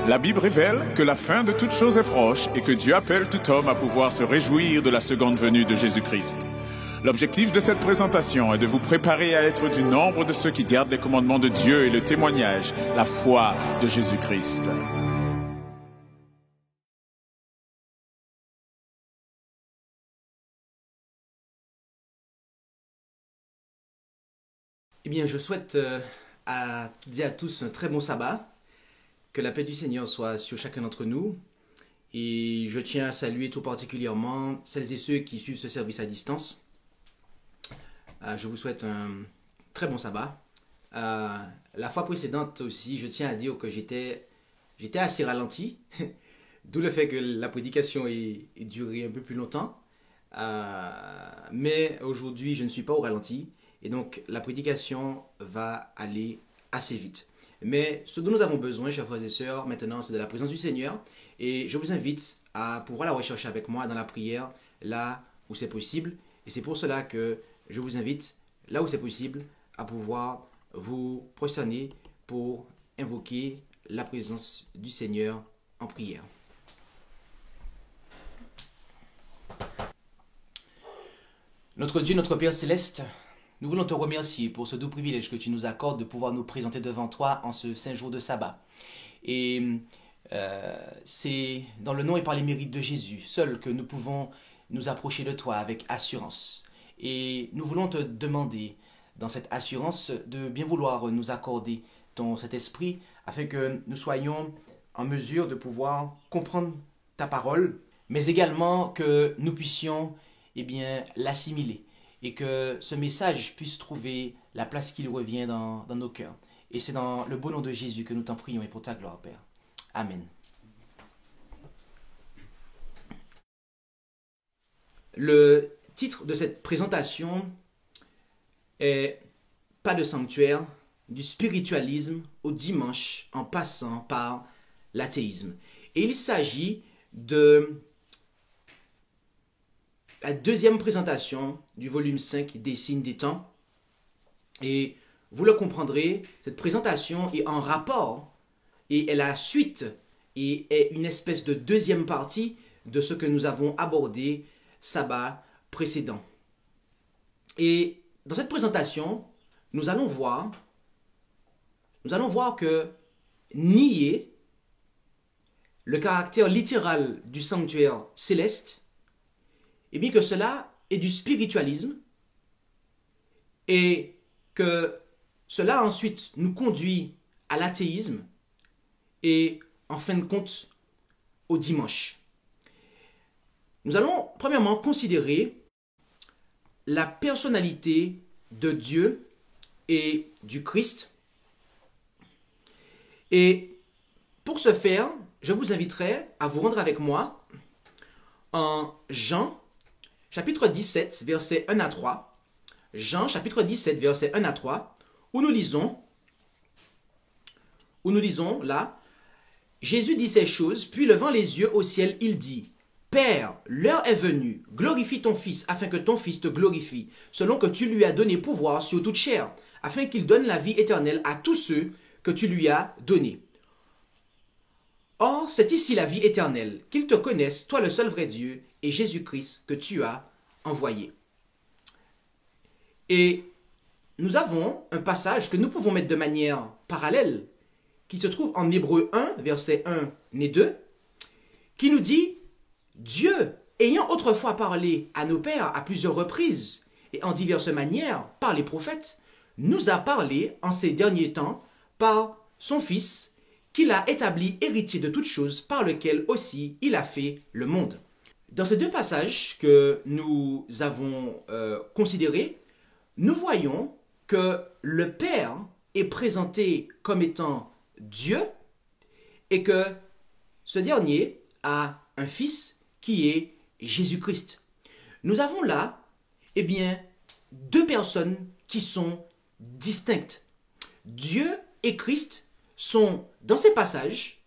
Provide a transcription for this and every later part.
La Bible révèle que la fin de toute chose est proche et que Dieu appelle tout homme à pouvoir se réjouir de la seconde venue de Jésus-Christ. L'objectif de cette présentation est de vous préparer à être du nombre de ceux qui gardent les commandements de Dieu et le témoignage, la foi de Jésus-Christ. Eh bien, je souhaite à toutes et à tous un très bon sabbat, que la paix du Seigneur soit sur chacun d'entre nous. Et je tiens à saluer tout particulièrement celles et ceux qui suivent ce service à distance. Je vous souhaite un très bon sabbat. La fois précédente aussi, je tiens à dire que j'étais assez ralenti, d'où le fait que la prédication ait duré un peu plus longtemps. Mais aujourd'hui, je ne suis pas au ralenti. Et donc, la prédication va aller assez vite. Mais ce dont nous avons besoin, chers frères et sœurs, maintenant, c'est de la présence du Seigneur. Et je vous invite à pouvoir la rechercher avec moi dans la prière, là où c'est possible. Et c'est pour cela que je vous invite, là où c'est possible, à pouvoir vous prosterner pour invoquer la présence du Seigneur en prière. Notre Dieu, notre Père Céleste, nous voulons te remercier pour ce doux privilège que tu nous accordes de pouvoir nous présenter devant toi en ce saint jour de sabbat. Et c'est dans le nom et par les mérites de Jésus seul que nous pouvons nous approcher de toi avec assurance. Et nous voulons te demander, dans cette assurance, de bien vouloir nous accorder cet esprit afin que nous soyons en mesure de pouvoir comprendre ta parole, mais également que nous puissions l'assimiler. Et que ce message puisse trouver la place qui lui revient dans nos cœurs. Et c'est dans le beau nom de Jésus que nous t'en prions et pour ta gloire, Père. Amen. Le titre de cette présentation est « Pas de sanctuaire, du spiritualisme au dimanche en passant par l'athéisme ». Et il s'agit de la deuxième présentation du volume 5 des signes des temps. Et vous le comprendrez, cette présentation est en rapport et est la suite et est une espèce de deuxième partie de ce que nous avons abordé sabbat précédent. Et dans cette présentation, nous allons voir que nier le caractère littéral du sanctuaire céleste, et bien que cela est du spiritualisme et que cela ensuite nous conduit à l'athéisme et en fin de compte au dimanche. Nous allons premièrement considérer la personnalité de Dieu et du Christ. Et pour ce faire, je vous inviterai à vous rendre avec moi en Jean chapitre 17, versets 1 à 3. Jean, chapitre 17, versets 1 à 3, où nous lisons là, Jésus dit ces choses, puis levant les yeux au ciel, il dit, Père, l'heure est venue, glorifie ton Fils, afin que ton Fils te glorifie, selon que tu lui as donné pouvoir sur toute chair, afin qu'il donne la vie éternelle à tous ceux que tu lui as donnés. Or, c'est ici la vie éternelle, qu'ils te connaissent, toi le seul vrai Dieu, et Jésus-Christ que tu as envoyé. Et nous avons un passage que nous pouvons mettre de manière parallèle, qui se trouve en Hébreux 1, versets 1 et 2, qui nous dit « Dieu, ayant autrefois parlé à nos pères à plusieurs reprises, et en diverses manières par les prophètes, nous a parlé en ces derniers temps par son Fils, qu'il a établi héritier de toutes choses, par lequel aussi il a fait le monde. » Dans ces deux passages que nous avons considérés, nous voyons que le Père est présenté comme étant Dieu et que ce dernier a un Fils qui est Jésus-Christ. Nous avons là, deux personnes qui sont distinctes. Dieu et Christ sont, dans ces passages,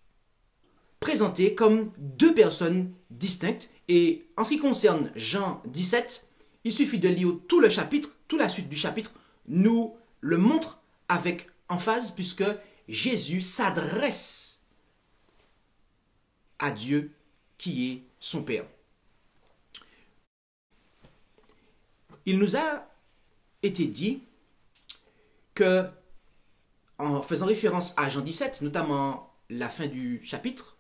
présentés comme deux personnes distinctes. Et en ce qui concerne Jean 17, il suffit de lire tout le chapitre, toute la suite du chapitre, nous le montre avec emphase, puisque Jésus s'adresse à Dieu qui est son Père. Il nous a été dit que, en faisant référence à Jean 17, notamment la fin du chapitre,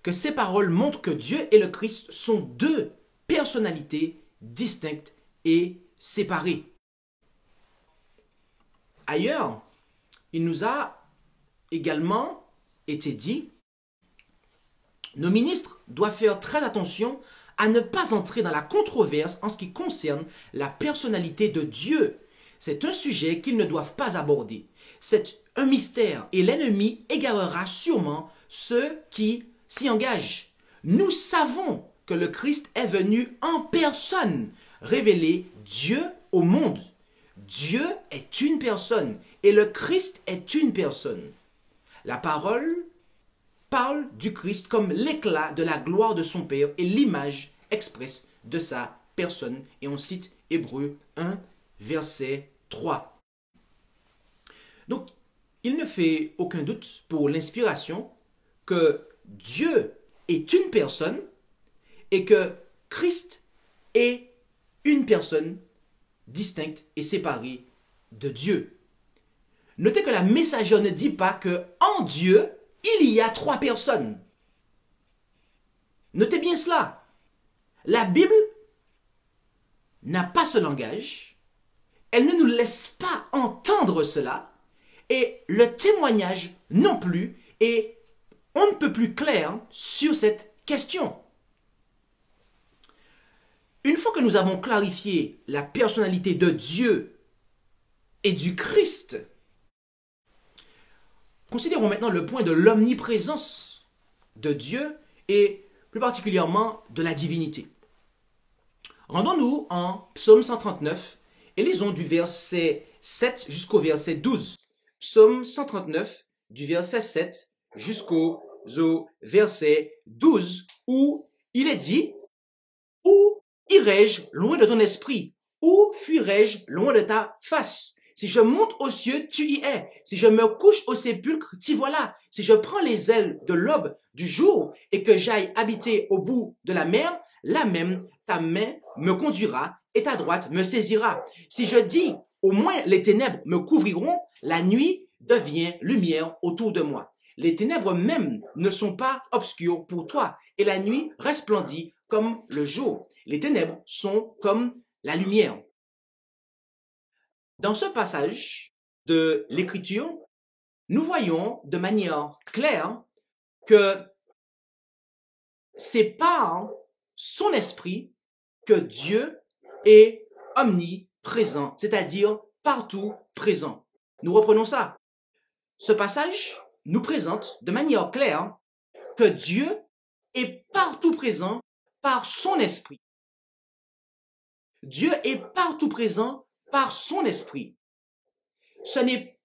que ces paroles montrent que Dieu et le Christ sont deux personnalités distinctes et séparées. Ailleurs, il nous a également été dit, nos ministres doivent faire très attention à ne pas entrer dans la controverse en ce qui concerne la personnalité de Dieu. C'est un sujet qu'ils ne doivent pas aborder. C'est un mystère et l'ennemi égarera sûrement ceux qui s'y engagent. Nous savons que le Christ est venu en personne révéler Dieu au monde. Dieu est une personne et le Christ est une personne. La parole parle du Christ comme l'éclat de la gloire de son Père et l'image expresse de sa personne. Et on cite Hébreux 1, verset 3. Donc, il ne fait aucun doute pour l'inspiration que Dieu est une personne et que Christ est une personne distincte et séparée de Dieu. Notez que la messagère ne dit pas que en Dieu, il y a trois personnes. Notez bien cela. La Bible n'a pas ce langage. Elle ne nous laisse pas entendre cela. Et le témoignage non plus est on ne peut plus clair sur cette question. Une fois que nous avons clarifié la personnalité de Dieu et du Christ, considérons maintenant le point de l'omniprésence de Dieu et plus particulièrement de la divinité. Rendons-nous en Psaume 139 et lisons du verset 7 jusqu'au verset 12. Psaume 139 du verset 7 jusqu'au verset 12 où il est dit « Où irai-je loin de ton esprit? Où fuirai-je loin de ta face? Si je monte aux cieux, tu y es. Si je me couche au sépulcre, t'y voilà. Si je prends les ailes de l'aube du jour et que j'aille habiter au bout de la mer, là même ta main me conduira et ta droite me saisira. Si je dis, au moins les ténèbres me couvriront, la nuit devient lumière autour de moi. Les ténèbres même ne sont pas obscures pour toi et la nuit resplendit comme le jour. Les ténèbres sont comme la lumière. » Dans ce passage de l'Écriture, nous voyons de manière claire que c'est par son esprit que Dieu est omniprésent, c'est-à-dire partout présent. Nous reprenons ça. Ce passage nous présente de manière claire que Dieu est partout présent par son esprit. Dieu est partout présent par son esprit.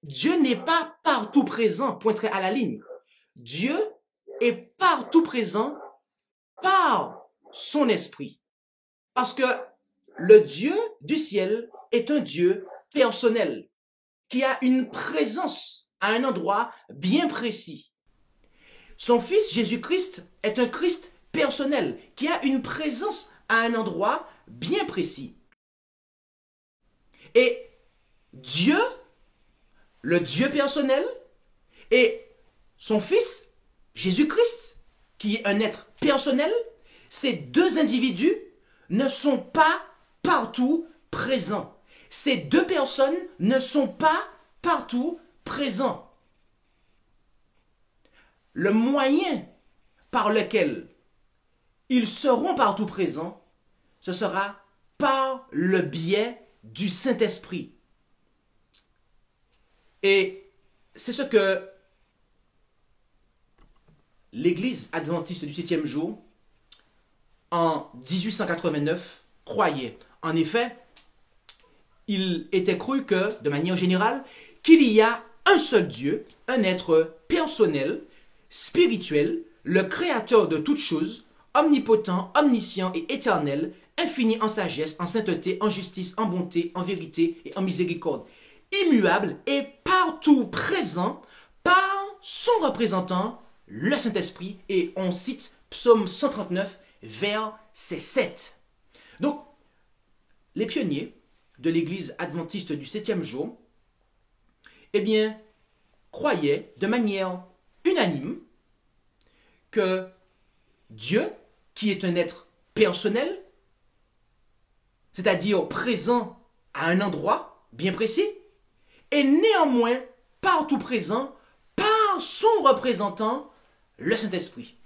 Dieu n'est pas partout présent, point trait à la ligne. Dieu est partout présent par son esprit. Parce que le Dieu du ciel est un Dieu personnel, qui a une présence à un endroit bien précis. Son Fils Jésus-Christ est un Christ personnel, qui a une présence à un endroit bien précis. Et Dieu, le Dieu personnel, et son Fils, Jésus-Christ, qui est un être personnel, ces deux individus ne sont pas partout présents. Ces deux personnes ne sont pas partout présents. Le moyen par lequel ils seront partout présents, ce sera par le biais du Saint-Esprit. Et c'est ce que l'Église adventiste du 7e jour, en 1889, croyait. En effet, il était cru que, de manière générale, qu'il y a un seul Dieu, un être personnel, spirituel, le créateur de toutes choses, omnipotent, omniscient et éternel, infini en sagesse, en sainteté, en justice, en bonté, en vérité et en miséricorde, immuable et partout présent par son représentant, le Saint-Esprit, et on cite Psaume 139, verset 7. Donc, les pionniers de l'Église adventiste du 7e jour, eh bien, croyaient de manière unanime que Dieu, qui est un être personnel, c'est-à-dire présent à un endroit bien précis, est néanmoins partout présent par son représentant, le Saint-Esprit.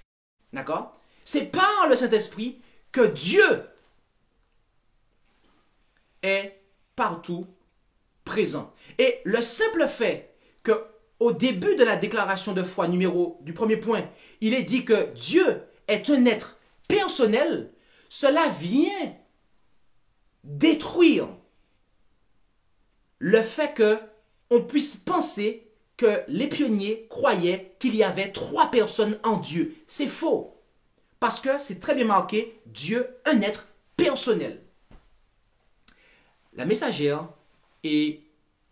D'accord? C'est par le Saint-Esprit que Dieu est partout présent. Et le simple fait que au début de la déclaration de foi du premier point, il est dit que Dieu est un être personnel, cela vient détruire le fait que on puisse penser que les pionniers croyaient qu'il y avait 3 personnes en Dieu. C'est faux. Parce que c'est très bien marqué, Dieu, un être personnel. La messagère est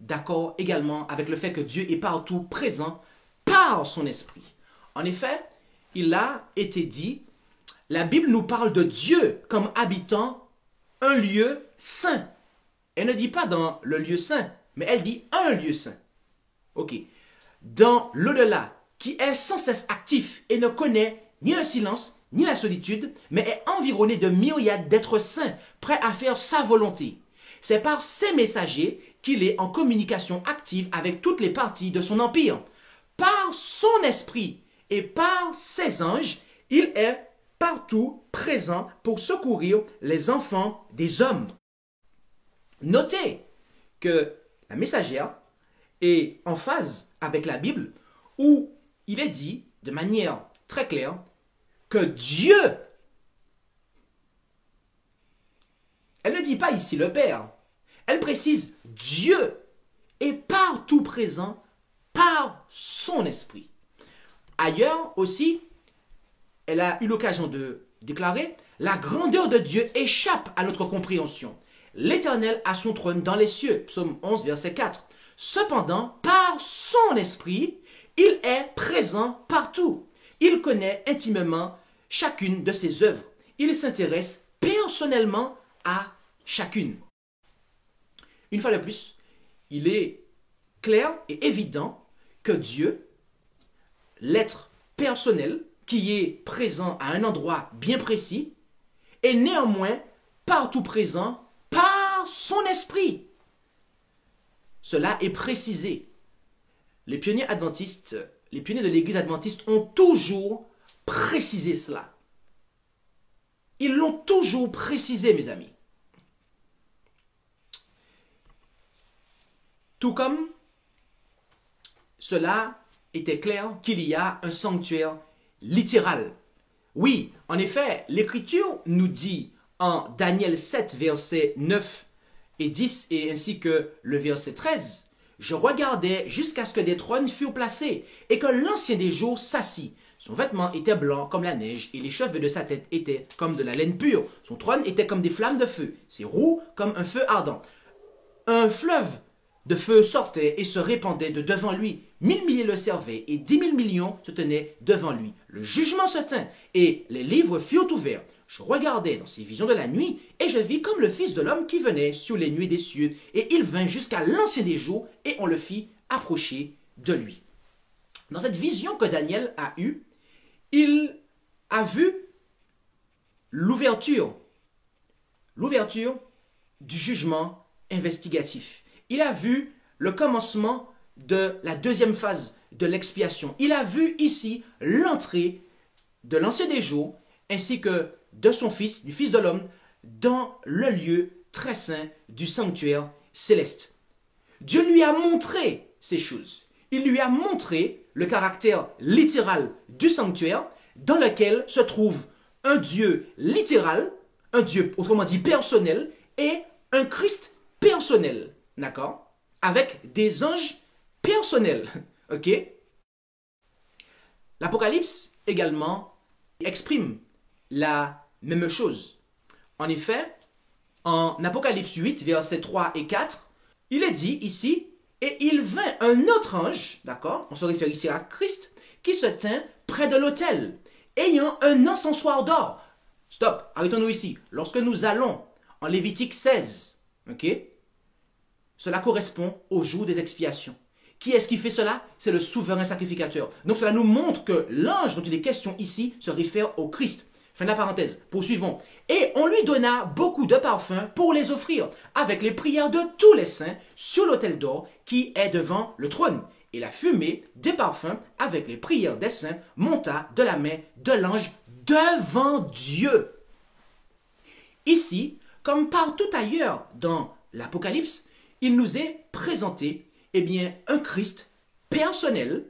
d'accord également avec le fait que Dieu est partout présent par son esprit. En effet, il a été dit, la Bible nous parle de Dieu comme habitant un lieu saint. Elle ne dit pas dans le lieu saint, mais elle dit un lieu saint. Ok. Dans l'au-delà, qui est sans cesse actif et ne connaît ni le silence, ni la solitude, mais est environné de myriades d'êtres saints, prêts à faire sa volonté. C'est par ces messagers qu'il est en communication active avec toutes les parties de son empire. Par son esprit et par ses anges, il est partout présent pour secourir les enfants des hommes. Notez que la messagère est en phase avec la Bible où il est dit de manière très claire que Dieu, elle ne dit pas ici le Père, elle précise Dieu est partout présent par son esprit. Ailleurs aussi, elle a eu l'occasion de déclarer « La grandeur de Dieu échappe à notre compréhension. L'Éternel a son trône dans les cieux. » Psaume 11, verset 4. Cependant, par son esprit, il est présent partout. Il connaît intimement chacune de ses œuvres. Il s'intéresse personnellement à chacune. Une fois de plus, il est clair et évident que Dieu, l'être personnel, qui est présent à un endroit bien précis, est néanmoins partout présent par son esprit. Cela est précisé. Les pionniers adventistes, les pionniers de l'Église adventiste ont toujours précisé cela. Ils l'ont toujours précisé, mes amis. Tout comme cela était clair qu'il y a un sanctuaire littéral. Oui, en effet, l'Écriture nous dit en Daniel 7, versets 9 et 10, et ainsi que le verset 13, « Je regardais jusqu'à ce que des trônes furent placés, et que l'ancien des jours s'assit. Son vêtement était blanc comme la neige, et les cheveux de sa tête étaient comme de la laine pure. Son trône était comme des flammes de feu, ses roues comme un feu ardent. Un fleuve de feu sortait et se répandait de devant lui. 1000 milliers le servaient, et 10 000 millions se tenaient devant lui. Le jugement se tint, et les livres furent ouverts. Je regardais dans ces visions de la nuit, et je vis comme le Fils de l'homme qui venait sur les nuées des cieux, et il vint jusqu'à l'ancien des jours, et on le fit approcher de lui. » Dans cette vision que Daniel a eue, il a vu l'ouverture du jugement investigatif. Il a vu le commencement de la deuxième phase de l'expiation. Il a vu ici l'entrée de l'ancien des jours, ainsi que de son Fils, du Fils de l'homme, dans le lieu très saint du sanctuaire céleste. Dieu lui a montré ces choses. Il lui a montré le caractère littéral du sanctuaire dans lequel se trouve un Dieu littéral, un Dieu autrement dit personnel, et un Christ personnel, d'accord? Avec des anges personnels, ok? L'Apocalypse également exprime la même chose. En effet, en Apocalypse 8, versets 3 et 4, il est dit ici, « Et il vint un autre ange, d'accord, on se réfère ici à Christ, qui se tint près de l'autel, ayant un encensoir d'or. Stop, arrêtons-nous ici. Lorsque nous allons en Lévitique 16, ok, cela correspond au jour des expiations. Qui est-ce qui fait cela? C'est le souverain sacrificateur. Donc cela nous montre que l'ange dont il est question ici se réfère au Christ. Fin de la parenthèse. Poursuivons. Et on lui donna beaucoup de parfums pour les offrir, avec les prières de tous les saints sur l'autel d'or qui est devant le trône. Et la fumée des parfums avec les prières des saints monta de la main de l'ange devant Dieu. Ici, comme partout ailleurs dans l'Apocalypse, il nous est présenté un Christ personnel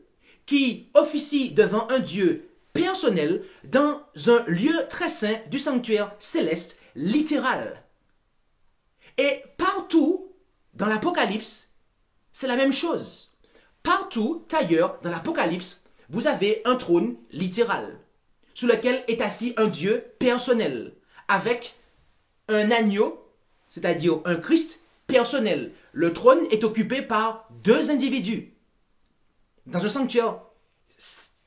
qui officie devant un Dieu personnel dans un lieu très saint du sanctuaire céleste littéral. Et partout dans l'Apocalypse, c'est la même chose. Partout ailleurs dans l'Apocalypse, vous avez un trône littéral sous lequel est assis un Dieu personnel avec un agneau, c'est-à-dire un Christ personnel. Le trône est occupé par deux individus. Dans un sanctuaire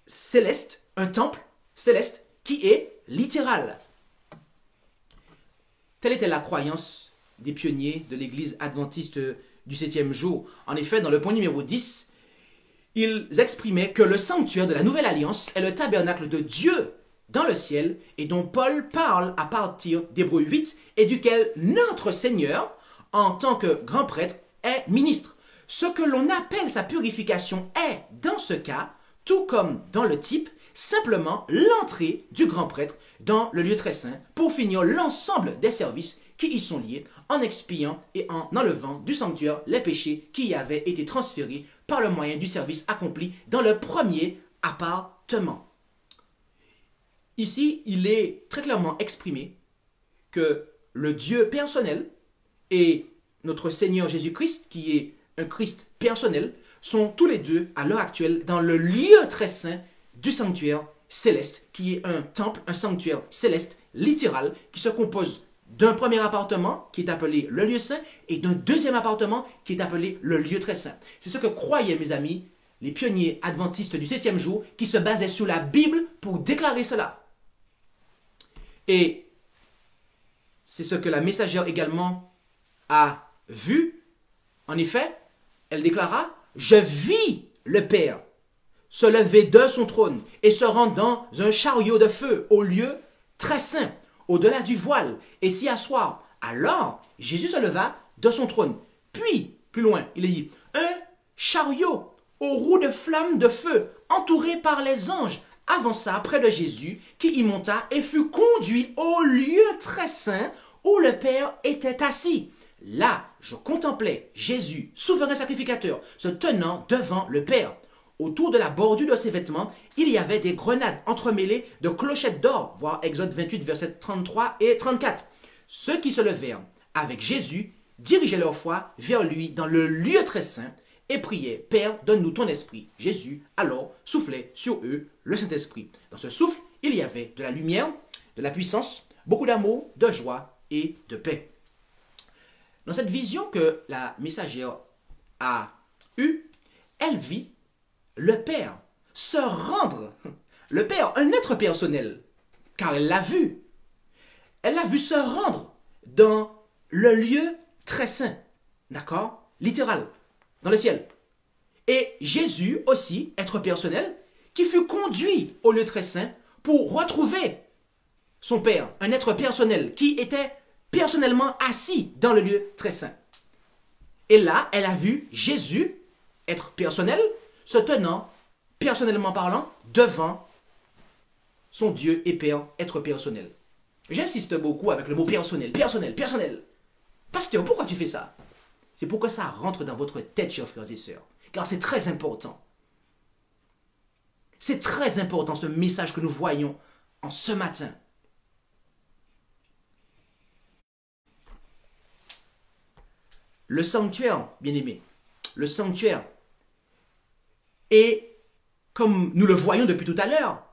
céleste, un temple céleste qui est littéral. Telle était la croyance des pionniers de l'église adventiste du 7e jour. En effet, dans le point numéro 10, ils exprimaient que le sanctuaire de la Nouvelle Alliance est le tabernacle de Dieu dans le ciel et dont Paul parle à partir d'Hébreux 8 et duquel notre Seigneur, en tant que grand prêtre, est ministre. Ce que l'on appelle sa purification est, dans ce cas, tout comme dans le type, simplement l'entrée du grand prêtre dans le lieu très saint pour finir l'ensemble des services qui y sont liés en expiant et en enlevant du sanctuaire les péchés qui y avaient été transférés par le moyen du service accompli dans le premier appartement. Ici, il est très clairement exprimé que le Dieu personnel et notre Seigneur Jésus-Christ, qui est un Christ personnel, sont tous les deux à l'heure actuelle dans le lieu très saint du sanctuaire céleste, qui est un temple, un sanctuaire céleste littéral, qui se compose d'un premier appartement, qui est appelé le lieu saint, et d'un deuxième appartement, qui est appelé le lieu très saint. C'est ce que croyaient, mes amis, les pionniers adventistes du 7e jour, qui se basaient sur la Bible pour déclarer cela. Et c'est ce que la messagère également a vu. En effet, elle déclara « Je vis le Père se lever de son trône et se rendre dans un chariot de feu au lieu très saint, au-delà du voile, et s'y asseoir. Alors, Jésus se leva de son trône. Puis, plus loin, il est dit « Un chariot aux roues de flammes de feu, entouré par les anges, avança près de Jésus, qui y monta et fut conduit au lieu très saint où le Père était assis. Là, je contemplais Jésus, souverain sacrificateur, se tenant devant le Père. Autour de la bordure de ses vêtements, il y avait des grenades entremêlées de clochettes d'or, voir Exode 28, versets 33 et 34. Ceux qui se levèrent avec Jésus dirigeaient leur foi vers lui dans le lieu très saint et priaient « Père, donne-nous ton esprit ». Jésus, alors, soufflait sur eux le Saint-Esprit. Dans ce souffle, il y avait de la lumière, de la puissance, beaucoup d'amour, de joie et de paix. Dans cette vision que la messagère a eue, elle vit le Père se rendre, le Père, un être personnel, car elle l'a vu. Elle l'a vu se rendre dans le lieu très saint, d'accord? Littéral, dans le ciel. Et Jésus aussi, être personnel, qui fut conduit au lieu très saint pour retrouver son Père, un être personnel qui était personnellement assis dans le lieu très saint. Et là, elle a vu Jésus, être personnel, se tenant, personnellement parlant, devant son Dieu et Père, être personnel. J'insiste beaucoup avec le mot personnel, personnel, personnel. Pasteur, pourquoi tu fais ça? C'est pour que ça rentre dans votre tête, chers frères et sœurs. Car c'est très important. C'est très important ce message que nous voyons en ce matin. Le sanctuaire, bien-aimé, le sanctuaire est, comme nous le voyons depuis tout à l'heure,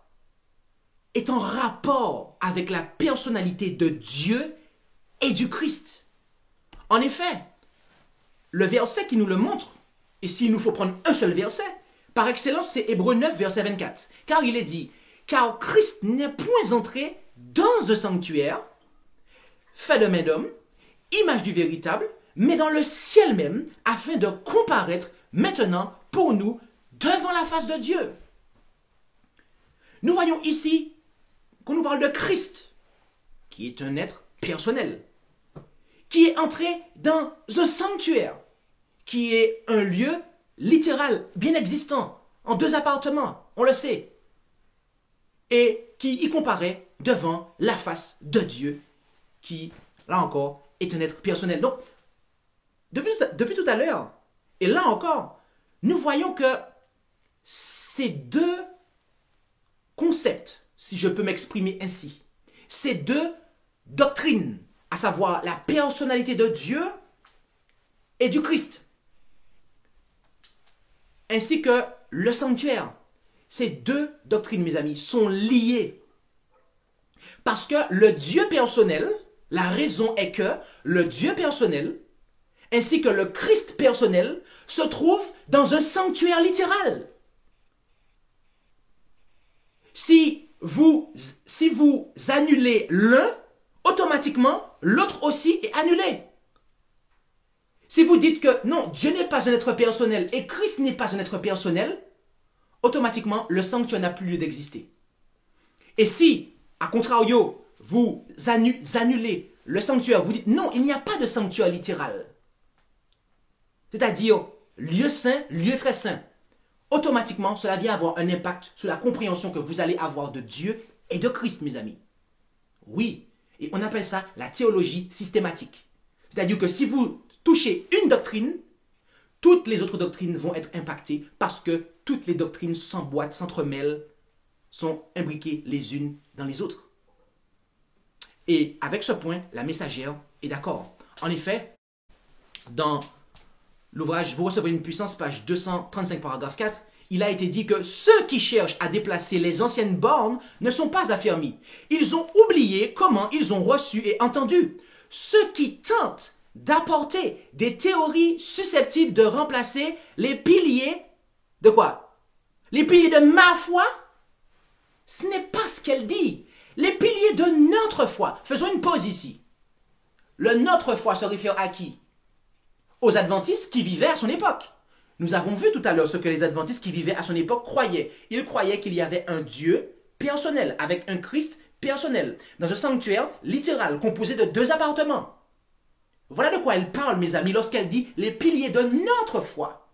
est en rapport avec la personnalité de Dieu et du Christ. En effet, le verset qui nous le montre, et s'il nous faut prendre un seul verset, Par excellence, c'est Hébreux 9, verset 24. Car il est dit, car Christ n'est point entré dans un sanctuaire, fait de main d'homme, image du véritable, mais dans le ciel même, afin de comparaître maintenant pour nous devant la face de Dieu. Nous voyons ici qu'on nous parle de Christ, qui est un être personnel, qui est entré dans un sanctuaire, qui est un lieu littéral, bien existant, en 2 appartements, on le sait, et qui y comparaît devant la face de Dieu, qui, là encore, est un être personnel. Donc, depuis tout à l'heure, et là encore, nous voyons que ces 2 concepts, si je peux m'exprimer ainsi, ces 2 doctrines, à savoir la personnalité de Dieu et du Christ, ainsi que le sanctuaire, ces 2 doctrines, mes amis, sont liées. Parce que le Dieu personnel, la raison est que le Dieu personnel, ainsi que le Christ personnel, se trouve dans un sanctuaire littéral. Si vous annulez l'un, automatiquement, l'autre aussi est annulé. Si vous dites que non, Dieu n'est pas un être personnel et Christ n'est pas un être personnel, automatiquement, le sanctuaire n'a plus lieu d'exister. Et si, à contrario, vous annulez le sanctuaire, vous dites non, il n'y a pas de sanctuaire littéral, c'est-à-dire lieu saint, lieu très saint, automatiquement, cela vient avoir un impact sur la compréhension que vous allez avoir de Dieu et de Christ, mes amis. Oui, et on appelle ça la théologie systématique. C'est-à-dire que si vous touchez une doctrine, toutes les autres doctrines vont être impactées parce que toutes les doctrines s'emboîtent, s'entremêlent, sont imbriquées les unes dans les autres. Et avec ce point, la messagère est d'accord. En effet, dans l'ouvrage Vous recevrez une puissance, page 235, paragraphe 4, il a été dit que ceux qui cherchent à déplacer les anciennes bornes ne sont pas affermis. Ils ont oublié comment ils ont reçu et entendu. Ceux qui tentent d'apporter des théories susceptibles de remplacer les piliers de quoi? Les piliers de ma foi? Ce n'est pas ce qu'elle dit. Les piliers de notre foi. Faisons une pause ici. Le notre foi se réfère à qui? Aux adventistes qui vivaient à son époque. Nous avons vu tout à l'heure ce que les adventistes qui vivaient à son époque croyaient. Ils croyaient qu'il y avait un Dieu personnel, avec un Christ personnel, dans un sanctuaire littéral composé de 2 appartements. Voilà de quoi elle parle, mes amis, lorsqu'elle dit les piliers de notre foi.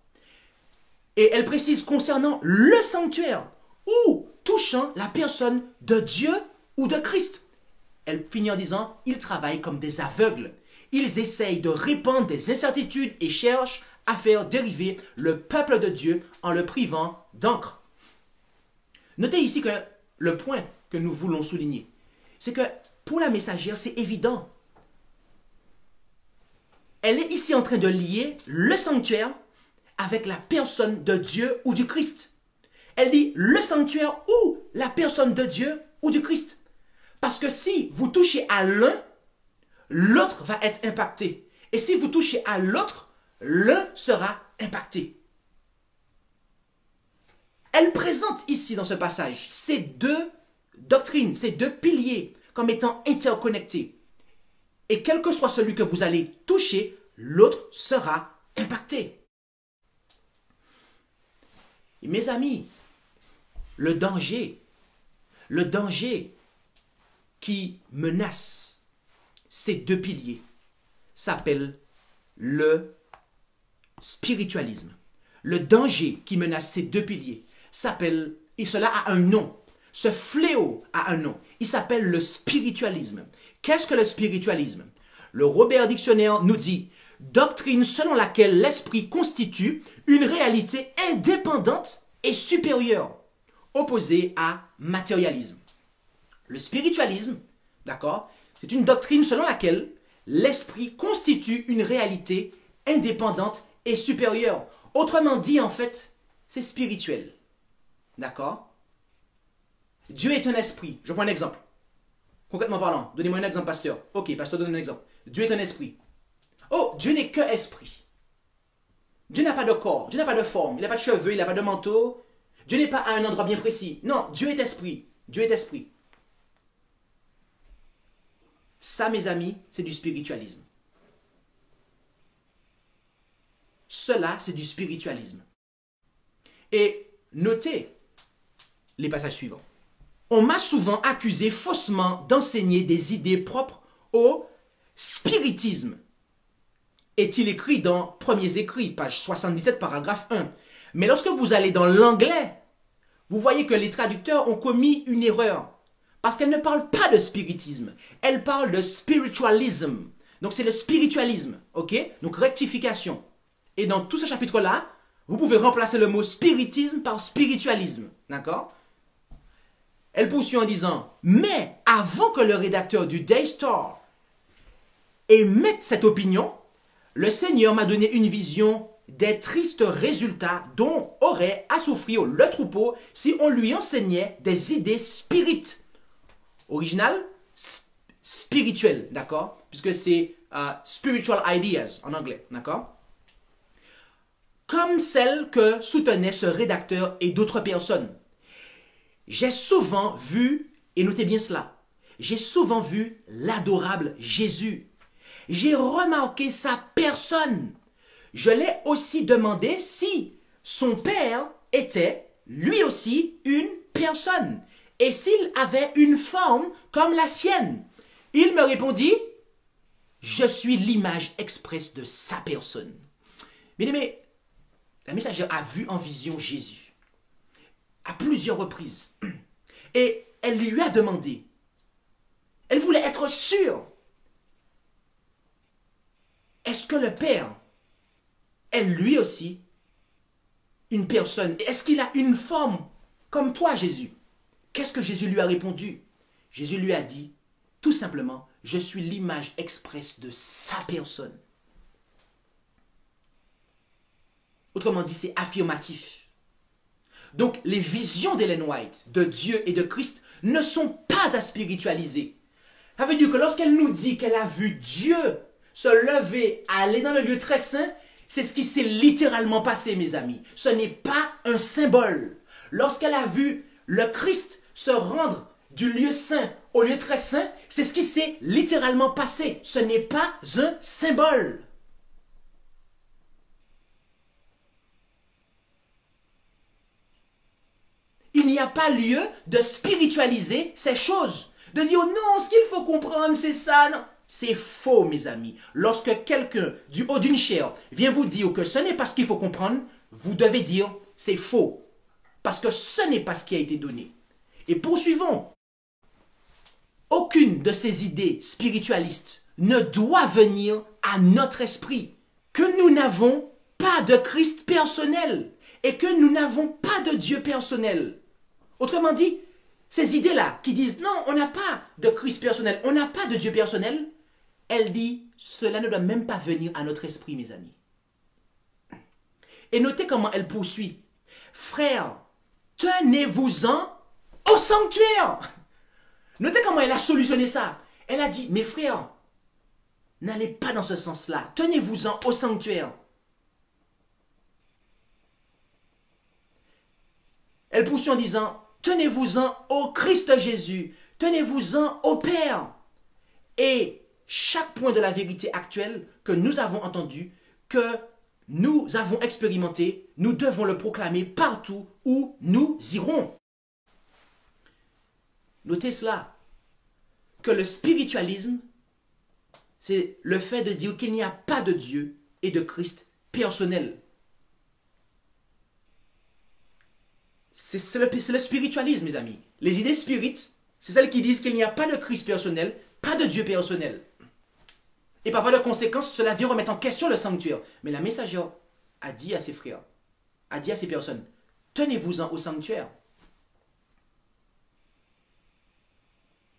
Et elle précise concernant le sanctuaire ou touchant la personne de Dieu ou de Christ. Elle finit en disant, ils travaillent comme des aveugles. Ils essayent de répandre des incertitudes et cherchent à faire dériver le peuple de Dieu en le privant d'encre. Notez ici que le point que nous voulons souligner, c'est que pour la messagère, c'est évident. Elle est ici en train de lier le sanctuaire avec la personne de Dieu ou du Christ. Elle dit le sanctuaire ou la personne de Dieu ou du Christ. Parce que si vous touchez à l'un, l'autre va être impacté. Et si vous touchez à l'autre, l'un sera impacté. Elle présente ici dans ce passage ces 2 doctrines, ces 2 piliers comme étant interconnectés. Et quel que soit celui que vous allez toucher, l'autre sera impacté. Et mes amis, le danger qui menace ces 2 piliers s'appelle le spiritualisme. Le danger qui menace ces 2 piliers s'appelle, et cela a un nom, ce fléau a un nom, il s'appelle le spiritualisme. Qu'est-ce que le spiritualisme? Le Robert Dictionnaire nous dit « Doctrine selon laquelle l'esprit constitue une réalité indépendante et supérieure, opposée à matérialisme. » Le spiritualisme, d'accord, c'est une doctrine selon laquelle l'esprit constitue une réalité indépendante et supérieure. Autrement dit, en fait, c'est spirituel. D'accord? Dieu est un esprit. Je prends un exemple. Concrètement parlant, donnez-moi un exemple, pasteur. Ok, pasteur, donne un exemple. Dieu est un esprit. Oh, Dieu n'est que esprit. Dieu n'a pas de corps, Dieu n'a pas de forme, il n'a pas de cheveux, il n'a pas de manteau. Dieu n'est pas à un endroit bien précis. Non, Dieu est esprit. Dieu est esprit. Ça, mes amis, c'est du spiritualisme. Cela, c'est du spiritualisme. Et notez les passages suivants. On m'a souvent accusé faussement d'enseigner des idées propres au spiritisme. Est-il écrit dans Premiers Écrits, page 77, paragraphe 1. Mais lorsque vous allez dans l'anglais, vous voyez que les traducteurs ont commis une erreur. Parce qu'elle ne parle pas de spiritisme. Elle parle de spiritualism. Donc c'est le spiritualisme. Ok? Donc rectification. Et dans tout ce chapitre-là, vous pouvez remplacer le mot spiritisme par spiritualisme. D'accord? Elle poursuit en disant, mais avant que le rédacteur du Daystar émette cette opinion, le Seigneur m'a donné une vision des tristes résultats dont aurait à souffrir le troupeau si on lui enseignait des idées spirites. Original, spirituel, d'accord? Puisque c'est spiritual ideas en anglais, d'accord? Comme celle que soutenait ce rédacteur et d'autres personnes. J'ai souvent vu, et notez bien cela, j'ai souvent vu l'adorable Jésus. J'ai remarqué sa personne. Je l'ai aussi demandé si son père était, lui aussi, une personne. Et s'il avait une forme comme la sienne. Il me répondit, je suis l'image expresse de sa personne. Bien aimé, la messagère a vu en vision Jésus à plusieurs reprises. Et elle lui a demandé, elle voulait être sûre, est-ce que le Père est lui aussi une personne? Est-ce qu'il a une forme comme toi, Jésus? Qu'est-ce que Jésus lui a répondu? Jésus lui a dit, tout simplement, je suis l'image expresse de sa personne. Autrement dit, c'est affirmatif. Donc, les visions d'Ellen White, de Dieu et de Christ, ne sont pas à spiritualiser. Ça veut dire que lorsqu'elle nous dit qu'elle a vu Dieu se lever, aller dans le lieu très saint, c'est ce qui s'est littéralement passé, mes amis. Ce n'est pas un symbole. Lorsqu'elle a vu le Christ se rendre du lieu saint au lieu très saint, c'est ce qui s'est littéralement passé. Ce n'est pas un symbole. Il n'y a pas lieu de spiritualiser ces choses. De dire, oh non, ce qu'il faut comprendre, c'est ça. Non. C'est faux, mes amis. Lorsque quelqu'un du haut d'une chaire vient vous dire que ce n'est pas ce qu'il faut comprendre, vous devez dire, c'est faux. Parce que ce n'est pas ce qui a été donné. Et poursuivons. Aucune de ces idées spiritualistes ne doit venir à notre esprit. Que nous n'avons pas de Christ personnel et que nous n'avons pas de Dieu personnel. Autrement dit, ces idées-là qui disent non, on n'a pas de Christ personnel, on n'a pas de Dieu personnel, elle dit cela ne doit même pas venir à notre esprit, mes amis. Et notez comment elle poursuit. Frères, tenez-vous-en au sanctuaire. Notez comment elle a solutionné ça. Elle a dit, mes frères, n'allez pas dans ce sens-là. Tenez-vous-en au sanctuaire. Elle poursuit en disant, tenez-vous-en au Christ Jésus. Tenez-vous-en au Père. Et chaque point de la vérité actuelle que nous avons entendu, que nous avons expérimenté, nous devons le proclamer partout où nous irons. Notez cela, que le spiritualisme, c'est le fait de dire qu'il n'y a pas de Dieu et de Christ personnel. C'est le spiritualisme, mes amis. Les idées spirites, c'est celles qui disent qu'il n'y a pas de Christ personnel, pas de Dieu personnel. Et par voie de conséquence, cela vient remettre en question le sanctuaire. Mais la messagère a dit à ses frères, a dit à ces personnes, tenez-vous-en au sanctuaire.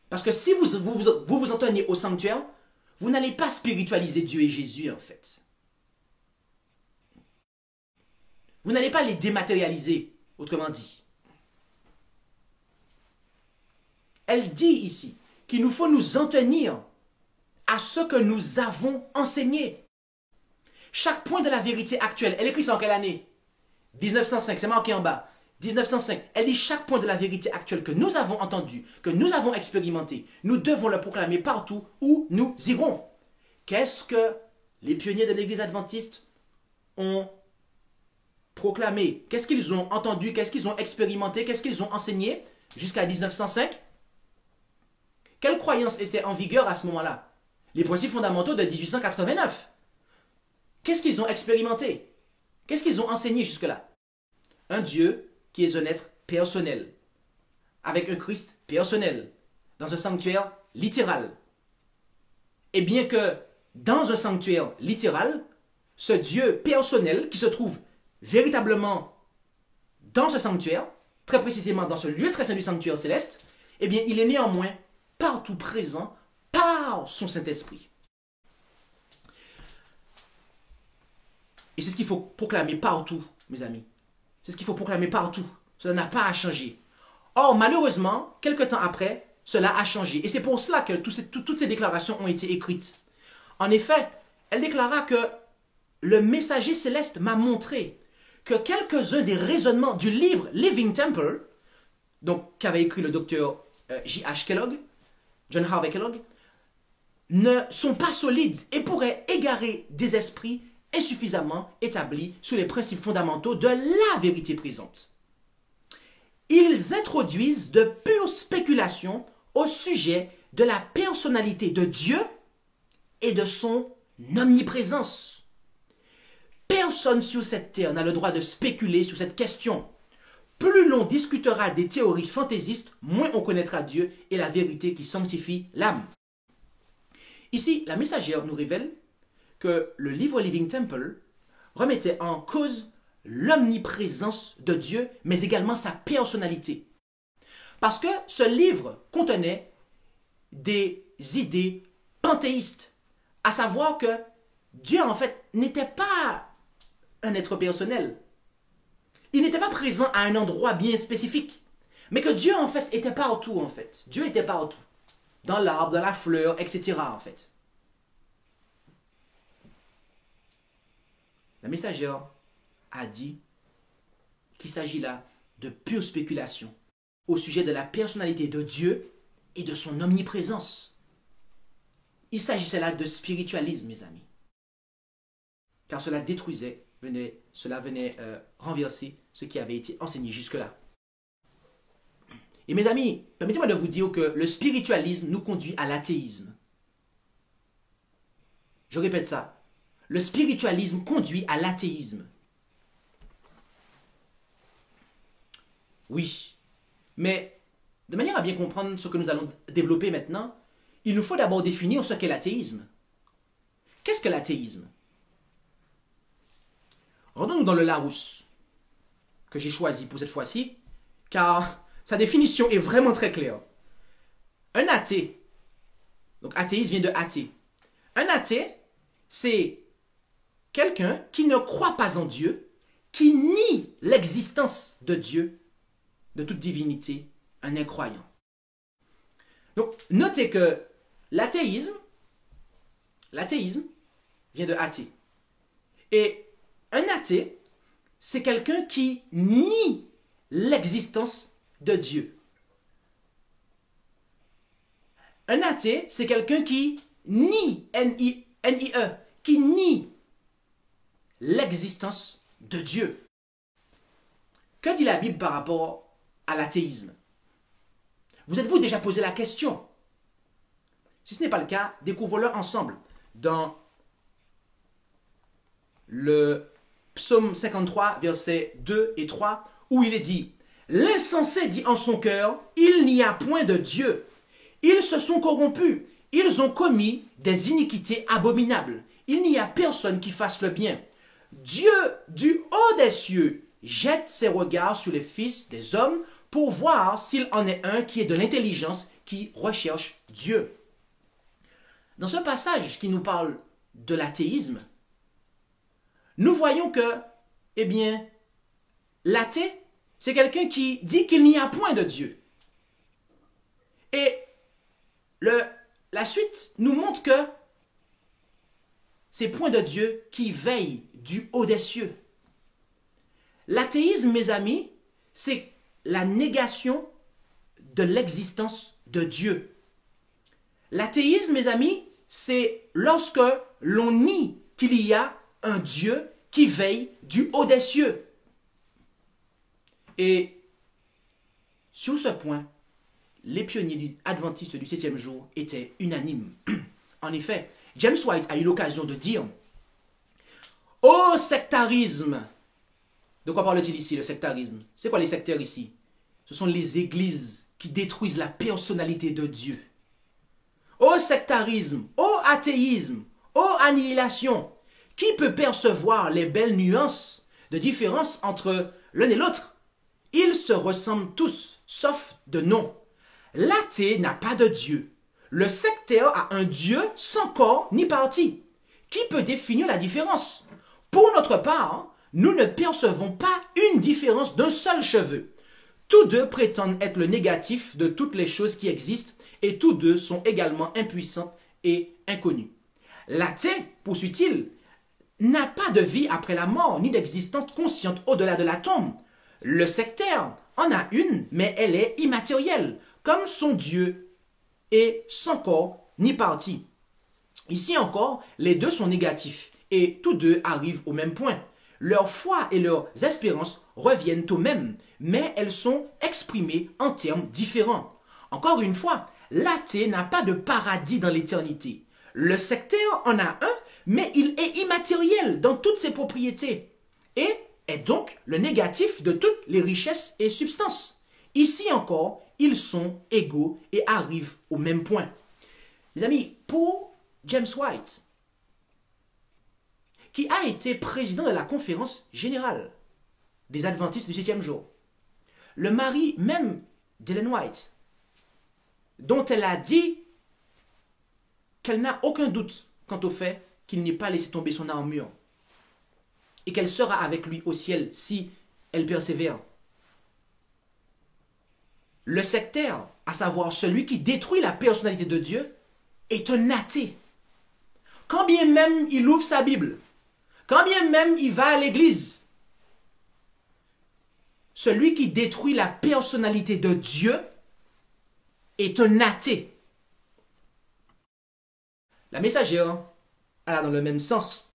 Parce que si vous en tenez au sanctuaire, vous n'allez pas spiritualiser Dieu et Jésus, en fait. Vous n'allez pas les dématérialiser, autrement dit. Elle dit ici qu'il nous faut nous en tenir à ce que nous avons enseigné. chaque point de la vérité actuelle. Elle écrit ça en quelle année? 1905, c'est marqué en bas. 1905, elle dit chaque point de la vérité actuelle que nous avons entendu, que nous avons expérimenté, nous devons le proclamer partout où nous irons. Qu'est-ce que les pionniers de l'Église adventiste ont proclamé? Qu'est-ce qu'ils ont entendu? Qu'est-ce qu'ils ont expérimenté? Qu'est-ce qu'ils ont enseigné jusqu'à 1905? Quelles croyances étaient en vigueur à ce moment-là? Les principes fondamentaux de 1889. Qu'est-ce qu'ils ont expérimenté? Qu'est-ce qu'ils ont enseigné jusque-là? Un Dieu qui est un être personnel, avec un Christ personnel, dans un sanctuaire littéral. Et bien que dans un sanctuaire littéral, ce Dieu personnel qui se trouve véritablement dans ce sanctuaire, très précisément dans ce lieu très saint du sanctuaire céleste, eh bien il est néanmoins partout présent par son Saint-Esprit. Et c'est ce qu'il faut proclamer partout, mes amis. C'est ce qu'il faut proclamer partout. Cela n'a pas à changer. Or, malheureusement, quelque temps après, cela a changé. Et c'est pour cela que toutes ces déclarations ont été écrites. En effet, elle déclara que le messager céleste m'a montré que quelques-uns des raisonnements du livre Living Temple, donc qu'avait écrit le docteur J.H. Kellogg, John Harvey Kellogg, ne sont pas solides et pourraient égarer des esprits insuffisamment établis sur les principes fondamentaux de la vérité présente. Ils introduisent de pures spéculations au sujet de la personnalité de Dieu et de son omniprésence. Personne sur cette terre n'a le droit de spéculer sur cette question. Plus l'on discutera des théories fantaisistes, moins on connaîtra Dieu et la vérité qui sanctifie l'âme. Ici, la messagère nous révèle que le livre Living Temple remettait en cause l'omniprésence de Dieu, mais également sa personnalité. Parce que ce livre contenait des idées panthéistes, à savoir que Dieu, en fait, n'était pas un être personnel. Il n'était pas présent à un endroit bien spécifique, mais que Dieu, en fait, était partout, en fait. Dieu était partout, dans l'arbre, dans la fleur, etc., en fait. La messagère a dit qu'il s'agit là de pure spéculation au sujet de la personnalité de Dieu et de son omniprésence. Il s'agissait là de spiritualisme, mes amis. Car cela détruisait, cela venait renverser ce qui avait été enseigné jusque-là. Et mes amis, permettez-moi de vous dire que le spiritualisme nous conduit à l'athéisme. Je répète ça. Le spiritualisme conduit à l'athéisme. Oui, mais de manière à bien comprendre ce que nous allons développer maintenant, il nous faut d'abord définir ce qu'est l'athéisme. Qu'est-ce que l'athéisme? Rendons-nous dans le Larousse, que j'ai choisi pour cette fois-ci, car sa définition est vraiment très claire. Un athée, donc athéisme vient de athée. Un athée, c'est quelqu'un qui ne croit pas en Dieu, qui nie l'existence de Dieu, de toute divinité, un incroyant. Donc, notez que l'athéisme vient de athée. Et un athée, c'est quelqu'un qui nie l'existence de Dieu. Un athée, c'est quelqu'un qui nie, N-I-E, qui nie l'existence de Dieu. Que dit la Bible par rapport à l'athéisme? Vous êtes-vous déjà posé la question? Si ce n'est pas le cas, découvrons-le ensemble dans le psaume 53, versets 2 et 3, où il est dit « L'insensé dit en son cœur, il n'y a point de Dieu. Ils se sont corrompus, ils ont commis des iniquités abominables. Il n'y a personne qui fasse le bien. Dieu du haut des cieux jette ses regards sur les fils des hommes pour voir s'il en est un qui est de l'intelligence, qui recherche Dieu. » Dans ce passage qui nous parle de l'athéisme, nous voyons que, eh bien, l'athée, c'est quelqu'un qui dit qu'il n'y a point de Dieu. Et la suite nous montre que c'est point de Dieu qui veille du haut des cieux. L'athéisme, mes amis, c'est la négation de l'existence de Dieu. L'athéisme, mes amis, c'est lorsque l'on nie qu'il y a un Dieu qui veille du haut des cieux. Et sur ce point, les pionniers adventistes du 7e jour étaient unanimes. En effet, James White a eu l'occasion de dire « Ô sectarisme !» De quoi parle-t-il ici, le sectarisme? C'est quoi les sectaires ici? Ce sont les églises qui détruisent la personnalité de Dieu. Ô sectarisme, ô athéisme, ô annihilation, qui peut percevoir les belles nuances de différence entre l'un et l'autre? Ils se ressemblent tous, sauf de nom. L'athée n'a pas de Dieu. Le sectaire a un Dieu sans corps ni partie. Qui peut définir la différence? Pour notre part, nous ne percevons pas une différence d'un seul cheveu. Tous deux prétendent être le négatif de toutes les choses qui existent et tous deux sont également impuissants et inconnus. L'athée, poursuit-il, n'a pas de vie après la mort ni d'existence consciente au-delà de la tombe. Le sectaire en a une, mais elle est immatérielle, comme son Dieu et sans corps ni partie. Ici encore, les deux sont négatifs et tous deux arrivent au même point. Leur foi et leurs espérances reviennent au même, mais elles sont exprimées en termes différents. Encore une fois, l'athée n'a pas de paradis dans l'éternité. Le sectaire en a un, mais il est immatériel dans toutes ses propriétés et est donc le négatif de toutes les richesses et substances. Ici encore, ils sont égaux et arrivent au même point. Mes amis, pour James White, qui a été président de la conférence générale des adventistes du 7e jour, le mari même d'Ellen White, dont elle a dit qu'elle n'a aucun doute quant au fait qu'il n'ait pas laissé tomber son armure et qu'elle sera avec lui au ciel si elle persévère. Le sectaire, à savoir celui qui détruit la personnalité de Dieu, est un athée. Quand bien même il ouvre sa Bible, quand bien même il va à l'église, celui qui détruit la personnalité de Dieu est un athée. La messagère alla dans le même sens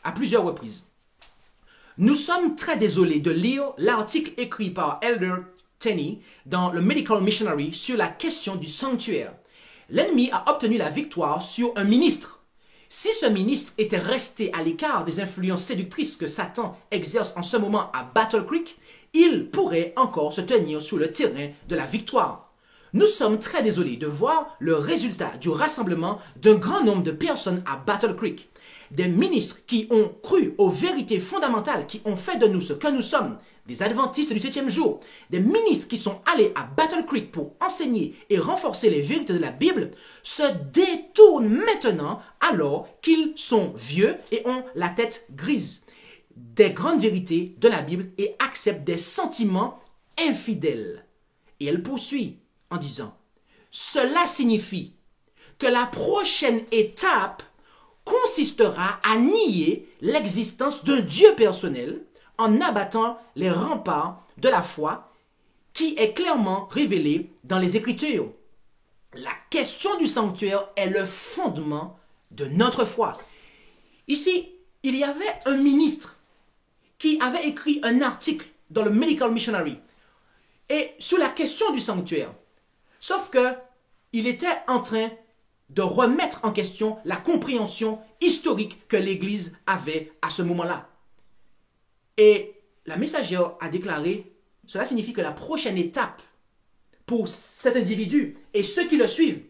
à plusieurs reprises. Nous sommes très désolés de lire l'article écrit par Elder Tenney dans le Medical Missionary sur la question du sanctuaire. L'ennemi a obtenu la victoire sur un ministre. Si ce ministre était resté à l'écart des influences séductrices que Satan exerce en ce moment à Battle Creek, il pourrait encore se tenir sur le terrain de la victoire. Nous sommes très désolés de voir le résultat du rassemblement d'un grand nombre de personnes à Battle Creek. Des ministres qui ont cru aux vérités fondamentales qui ont fait de nous ce que nous sommes, des adventistes du 7e jour, des ministres qui sont allés à Battle Creek pour enseigner et renforcer les vérités de la Bible, se détournent maintenant alors qu'ils sont vieux et ont la tête grise des grandes vérités de la Bible et acceptent des sentiments infidèles. Et elle poursuit en disant, cela signifie que la prochaine étape consistera à nier l'existence d'un Dieu personnel en abattant les remparts de la foi qui est clairement révélée dans les Écritures. La question du sanctuaire est le fondement de notre foi. Ici, il y avait un ministre qui avait écrit un article dans le Medical Missionary et sur la question du sanctuaire. Sauf que il était en train de remettre en question la compréhension historique que l'Église avait à ce moment-là. Et la messagère a déclaré, cela signifie que la prochaine étape pour cet individu et ceux qui le suivent,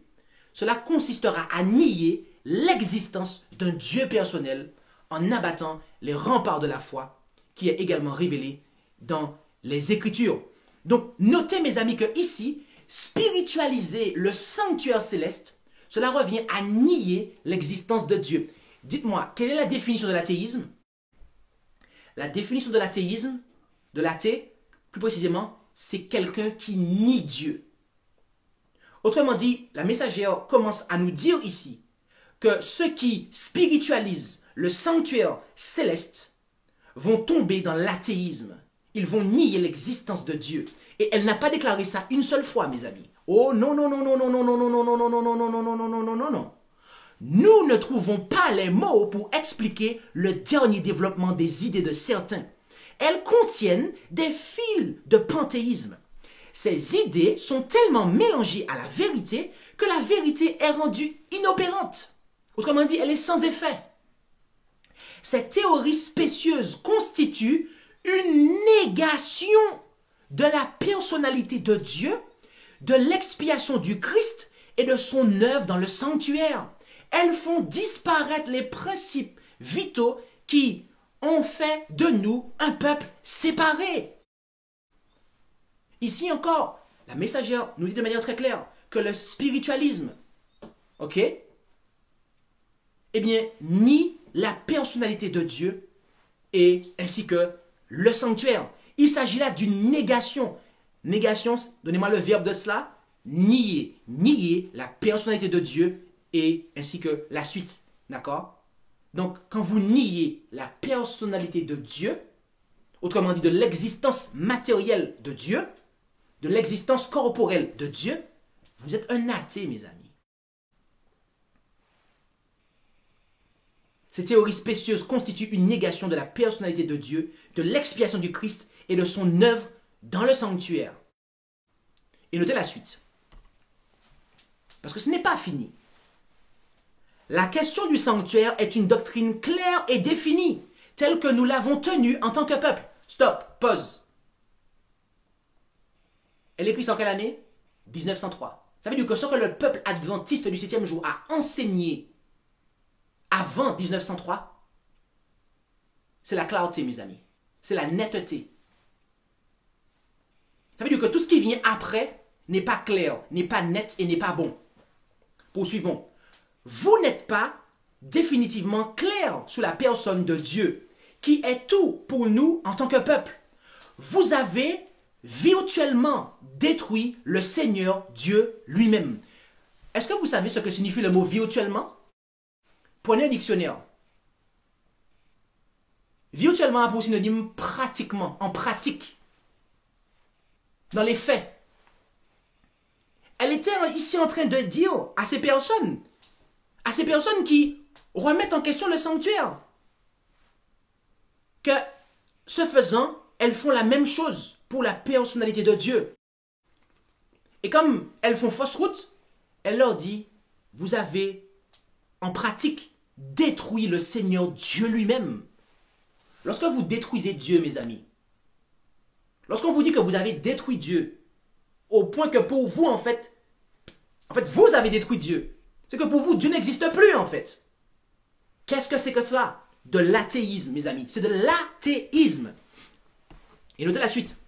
cela consistera à nier l'existence d'un Dieu personnel en abattant les remparts de la foi qui est également révélé dans les Écritures. Donc, notez mes amis que ici, spiritualiser le sanctuaire céleste, cela revient à nier l'existence de Dieu. Dites-moi, quelle est la définition de l'athéisme? La définition de l'athéisme, de l'athée, plus précisément, c'est quelqu'un qui nie Dieu. Autrement dit, la messagère commence à nous dire ici que ceux qui spiritualisent le sanctuaire céleste vont tomber dans l'athéisme. Ils vont nier l'existence de Dieu. Et elle n'a pas déclaré ça une seule fois, mes amis. Oh non, non, non, non, non, non, non, non, non, non, non, non, non, non, non, non, non, non, non, non. Nous ne trouvons pas les mots pour expliquer le dernier développement des idées de certains. Elles contiennent des fils de panthéisme. Ces idées sont tellement mélangées à la vérité que la vérité est rendue inopérante. Autrement dit, elle est sans effet. Cette théorie spécieuse constitue une négation de la personnalité de Dieu, de l'expiation du Christ et de son œuvre dans le sanctuaire. Elles font disparaître les principes vitaux qui ont fait de nous un peuple séparé. Ici encore, la messagère nous dit de manière très claire que le spiritualisme, ok, eh bien, nie la personnalité de Dieu et ainsi que le sanctuaire. Il s'agit là d'une négation. Négation, donnez-moi le verbe de cela, nier. Nier la personnalité de Dieu et ainsi que la suite. D'accord? Donc, quand vous niez la personnalité de Dieu, autrement dit de l'existence matérielle de Dieu, de l'existence corporelle de Dieu, vous êtes un athée, mes amis. Ces théories spécieuses constituent une négation de la personnalité de Dieu, de l'expiation du Christ et de son œuvre dans le sanctuaire. Et notez la suite. Parce que ce n'est pas fini. La question du sanctuaire est une doctrine claire et définie, telle que nous l'avons tenue en tant que peuple. Stop, pause. Elle est écrite en quelle année? 1903. Ça veut dire que ce que le peuple adventiste du 7e jour a enseigné avant 1903, c'est la clarté, mes amis. C'est la netteté. Ça veut dire que tout ce qui vient après n'est pas clair, n'est pas net et n'est pas bon. Poursuivons. Vous n'êtes pas définitivement clair sur la personne de Dieu, qui est tout pour nous en tant que peuple. Vous avez virtuellement détruit le Seigneur Dieu lui-même. Est-ce que vous savez ce que signifie le mot virtuellement? Prenez un dictionnaire. Virtuellement a pour synonyme pratiquement, en pratique, dans les faits. Elle était ici en train de dire à ces personnes qui remettent en question le sanctuaire, que ce faisant, elles font la même chose pour la personnalité de Dieu. Et comme elles font fausse route, elle leur dit, vous avez en pratique détruit le Seigneur Dieu lui-même. Lorsque vous détruisez Dieu, mes amis, lorsqu'on vous dit que vous avez détruit Dieu, au point que pour vous, en fait, vous avez détruit Dieu. C'est que pour vous, Dieu n'existe plus, en fait. Qu'est-ce que c'est que cela? De l'athéisme, mes amis. C'est de l'athéisme. Et notez la suite.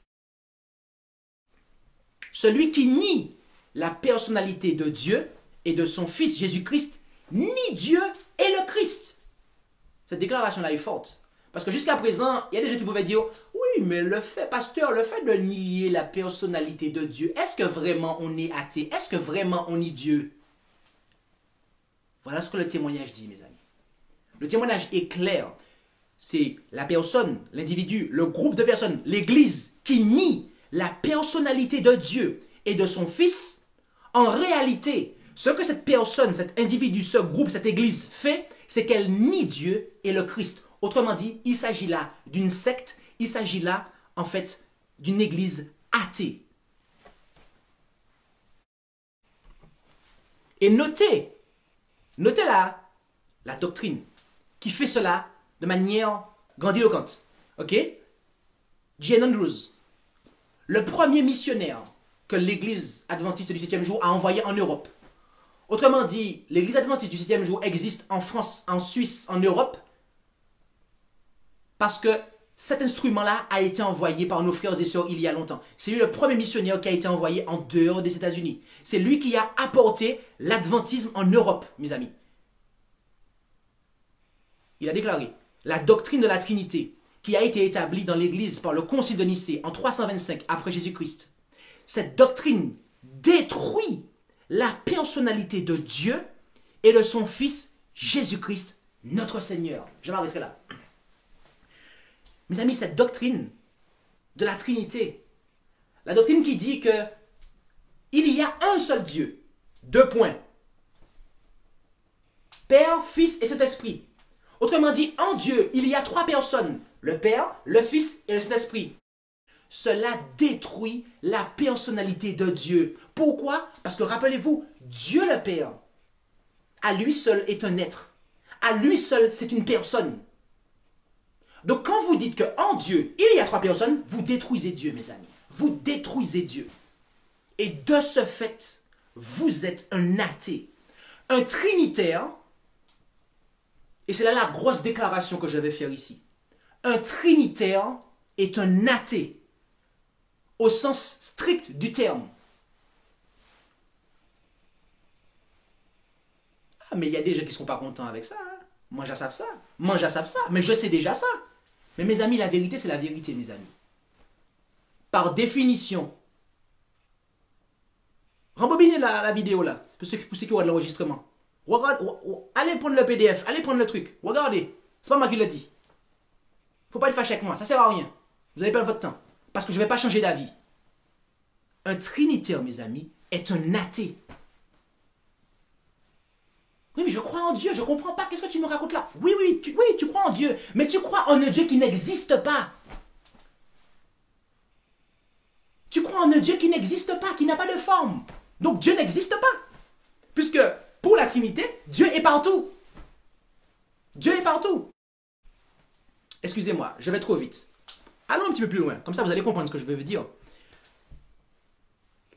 Celui qui nie la personnalité de Dieu et de son Fils Jésus-Christ nie Dieu et le Christ. Cette déclaration-là est forte. Parce que jusqu'à présent, il y a des gens qui pouvaient dire, oui, mais le fait, pasteur, le fait de nier la personnalité de Dieu, est-ce que vraiment on est athée? Est-ce que vraiment on nie Dieu? Voilà ce que le témoignage dit, mes amis. Le témoignage est clair. C'est la personne, l'individu, le groupe de personnes, l'Église qui nie la personnalité de Dieu et de son Fils. En réalité, ce que cette personne, cet individu, ce groupe, cette Église fait, c'est qu'elle nie Dieu et le Christ. Autrement dit, il s'agit là d'une secte, il s'agit là, en fait, d'une Église athée. Et notez la doctrine qui fait cela de manière grandiloquente. Ok? J.N. Andrews, le premier missionnaire que l'Église adventiste du 7e jour a envoyé en Europe. Autrement dit, l'Église adventiste du 7e jour existe en France, en Suisse, en Europe, parce que cet instrument-là a été envoyé par nos frères et sœurs il y a longtemps. C'est lui le premier missionnaire qui a été envoyé en dehors des États-Unis. C'est lui qui a apporté l'adventisme en Europe, mes amis. Il a déclaré la doctrine de la Trinité qui a été établie dans l'Église par le Concile de Nicée en 325 après Jésus-Christ. Cette doctrine détruit la personnalité de Dieu et de son Fils Jésus-Christ, notre Seigneur. Je m'arrêterai là. Mes amis, cette doctrine de la Trinité, la doctrine qui dit que il y a un seul Dieu, 2 points. Père, Fils et Saint-Esprit. Autrement dit, en Dieu, il y a 3 personnes, le Père, le Fils et le Saint-Esprit. Cela détruit la personnalité de Dieu. Pourquoi? Parce que rappelez-vous, Dieu le Père, à lui seul est un être. À lui seul, c'est une personne. Donc quand vous dites qu'en Dieu, il y a 3 personnes, vous détruisez Dieu, mes amis. Vous détruisez Dieu. Et de ce fait, vous êtes un athée. Un trinitaire, et c'est là la grosse déclaration que je vais faire ici. Un trinitaire est un athée, au sens strict du terme. Ah, mais il y a des gens qui ne sont pas contents avec ça. Hein? Moi, je savent ça. Moi, je savent ça. Mais je sais déjà ça. Mais mes amis, la vérité, c'est la vérité, mes amis. Par définition. Rembobinez la vidéo là, pour ceux qui ont l'enregistrement. Allez prendre le PDF, allez prendre le truc. Regardez, c'est pas moi qui le dis. Faut pas être fâché avec moi, ça sert à rien. Vous allez perdre votre temps. Parce que je ne vais pas changer d'avis. Un trinitaire, mes amis, est un athée. Oui, mais je crois en Dieu, je ne comprends pas. Qu'est-ce que tu me racontes là? Oui, tu crois en Dieu. Mais tu crois en un Dieu qui n'existe pas. Tu crois en un Dieu qui n'existe pas, qui n'a pas de forme. Donc Dieu n'existe pas. Puisque pour la Trinité, Dieu est partout. Dieu est partout. Excusez-moi, je vais trop vite. Allons un petit peu plus loin. Comme ça, vous allez comprendre ce que je veux vous dire.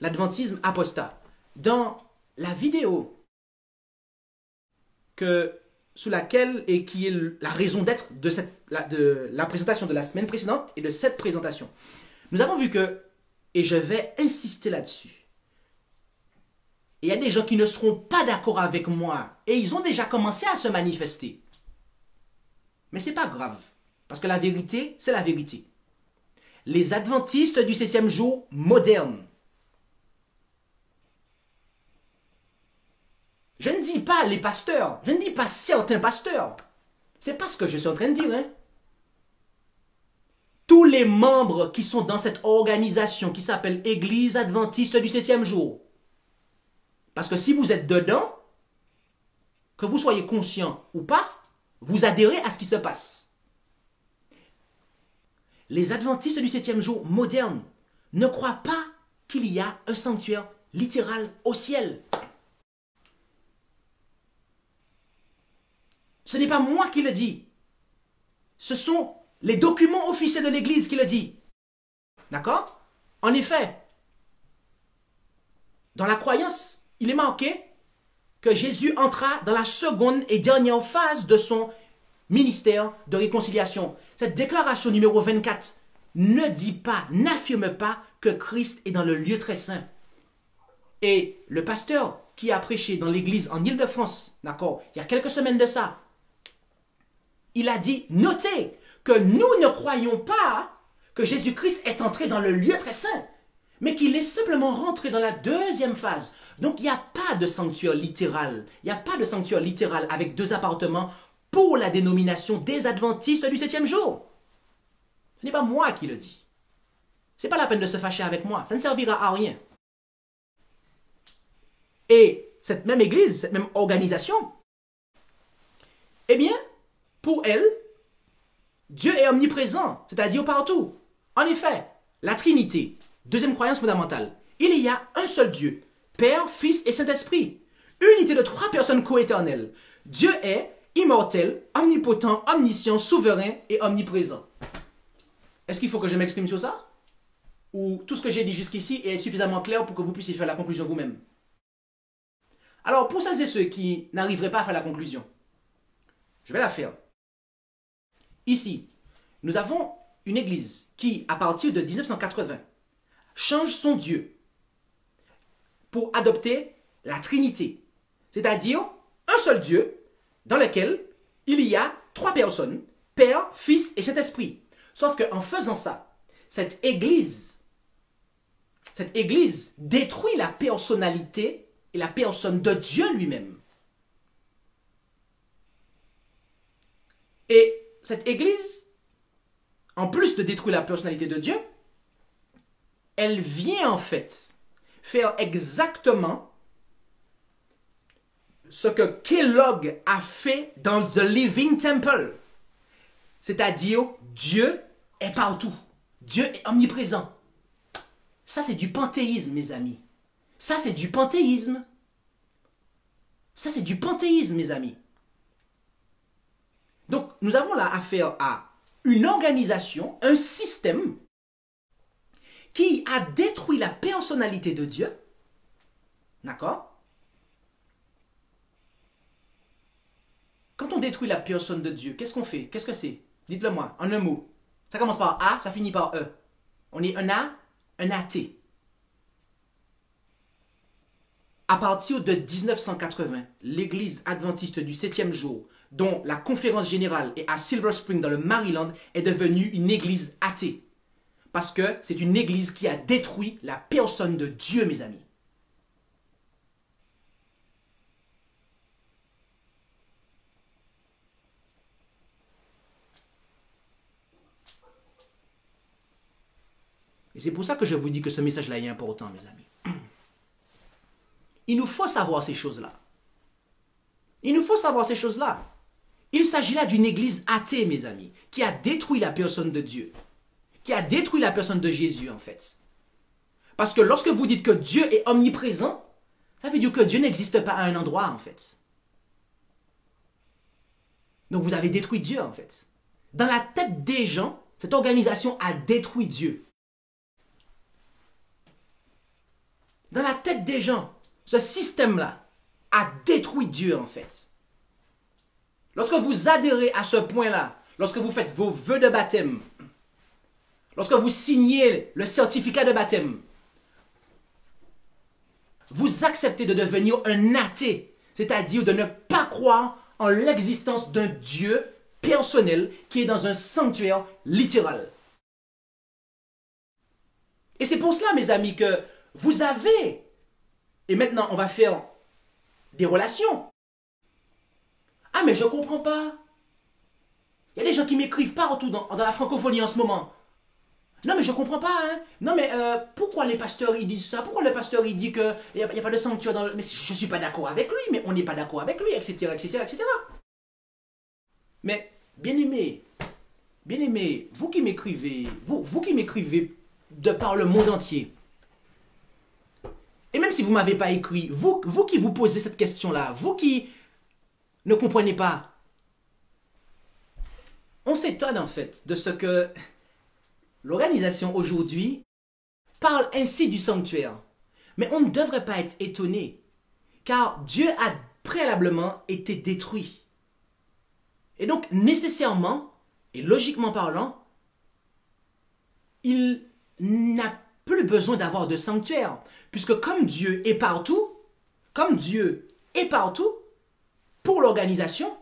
L'adventisme apostat. Dans la vidéo sous laquelle et qui est la raison d'être de la présentation de la semaine précédente et de cette présentation, nous avons vu que, et je vais insister là-dessus, il y a des gens qui ne seront pas d'accord avec moi et ils ont déjà commencé à se manifester. Mais ce n'est pas grave, parce que la vérité, c'est la vérité. Les adventistes du 7e jour modernes. Je ne dis pas les pasteurs, je ne dis pas certains pasteurs. C'est pas ce que je suis en train de dire. Hein? Tous les membres qui sont dans cette organisation qui s'appelle Église adventiste du 7e jour. Parce que si vous êtes dedans, que vous soyez conscient ou pas, vous adhérez à ce qui se passe. Les adventistes du 7e jour modernes ne croient pas qu'il y a un sanctuaire littéral au ciel. Ce n'est pas moi qui le dis. Ce sont les documents officiels de l'Église qui le disent. D'accord? En effet, dans la croyance, il est marqué que Jésus entra dans la seconde et dernière phase de son ministère de réconciliation. Cette déclaration numéro 24 ne dit pas, n'affirme pas que Christ est dans le lieu très saint. Et le pasteur qui a prêché dans l'église en Île-de-France, d'accord, il y a quelques semaines de ça, il a dit, notez que nous ne croyons pas que Jésus-Christ est entré dans le lieu très saint, mais qu'il est simplement rentré dans la deuxième phase. Donc il n'y a pas de sanctuaire littéral. Il n'y a pas de sanctuaire littéral avec 2 appartements pour la dénomination des adventistes du 7e jour. Ce n'est pas moi qui le dis. Ce n'est pas la peine de se fâcher avec moi. Ça ne servira à rien. Et cette même église, cette même organisation, eh bien, pour elle, Dieu est omniprésent, c'est-à-dire partout. En effet, la Trinité, deuxième croyance fondamentale, il y a un seul Dieu, Père, Fils et Saint-Esprit, unité de 3 personnes coéternelles. Dieu est immortel, omnipotent, omniscient, souverain et omniprésent. Est-ce qu'il faut que je m'exprime sur ça? Ou tout ce que j'ai dit jusqu'ici est suffisamment clair pour que vous puissiez faire la conclusion vous-même? Alors, pour celles et ceux qui n'arriveraient pas à faire la conclusion, je vais la faire. Ici, nous avons une église qui, à partir de 1980, change son Dieu pour adopter la Trinité, c'est-à-dire un seul Dieu dans lequel il y a 3 personnes, Père, Fils et Saint-Esprit. Sauf qu'en faisant ça, cette église détruit la personnalité et la personne de Dieu lui-même. Et cette église, en plus de détruire la personnalité de Dieu, elle vient en fait faire exactement ce que Kellogg a fait dans The Living Temple. C'est-à-dire, Dieu est partout. Dieu est omniprésent. Ça, c'est du panthéisme, mes amis. Ça, c'est du panthéisme. Ça, c'est du panthéisme, mes amis. Donc, nous avons là affaire à une organisation, un système qui a détruit la personnalité de Dieu. D'accord? Quand on détruit la personne de Dieu, qu'est-ce qu'on fait? Qu'est-ce que c'est? Dites-le moi, en un mot. Ça commence par A, ça finit par E. On est un athée. À partir de 1980, l'Église adventiste du 7e jour, dont la conférence générale est à Silver Spring dans le Maryland, est devenue une église athée. Parce que c'est une église qui a détruit la personne de Dieu, mes amis. Et c'est pour ça que je vous dis que ce message-là est important, mes amis. Il nous faut savoir ces choses-là. Il nous faut savoir ces choses-là. Il s'agit là d'une église athée, mes amis, qui a détruit la personne de Dieu. Qui a détruit la personne de Jésus, en fait. Parce que lorsque vous dites que Dieu est omniprésent, ça veut dire que Dieu n'existe pas à un endroit, en fait. Donc vous avez détruit Dieu, en fait. Dans la tête des gens, cette organisation a détruit Dieu. Dans la tête des gens, ce système-là a détruit Dieu, en fait. Lorsque vous adhérez à ce point-là, lorsque vous faites vos vœux de baptême, lorsque vous signez le certificat de baptême, vous acceptez de devenir un athée, c'est-à-dire de ne pas croire en l'existence d'un Dieu personnel qui est dans un sanctuaire littéral. Et c'est pour cela, mes amis, que vous avez, et maintenant on va faire des relations. Ah mais je ne comprends pas. Il y a des gens qui m'écrivent partout dans la francophonie en ce moment. Non mais je ne comprends pas. Hein. Non mais pourquoi les pasteurs ils disent ça? Pourquoi le pasteur il dit qu'il n'y a pas de sanctuaire dans le... Mais je ne suis pas d'accord avec lui, mais on n'est pas d'accord avec lui, etc., etc., etc. Mais bien-aimés, vous qui m'écrivez, vous qui m'écrivez de par le monde entier, et même si vous ne m'avez pas écrit, vous qui vous posez cette question-là, vous qui ne comprenez pas, on s'étonne en fait de ce que l'organisation aujourd'hui parle ainsi du sanctuaire. Mais on ne devrait pas être étonné, car Dieu a préalablement été détruit. Et donc nécessairement, et logiquement parlant, il n'a plus besoin d'avoir de sanctuaire. Puisque comme Dieu est partout, pour l'organisation,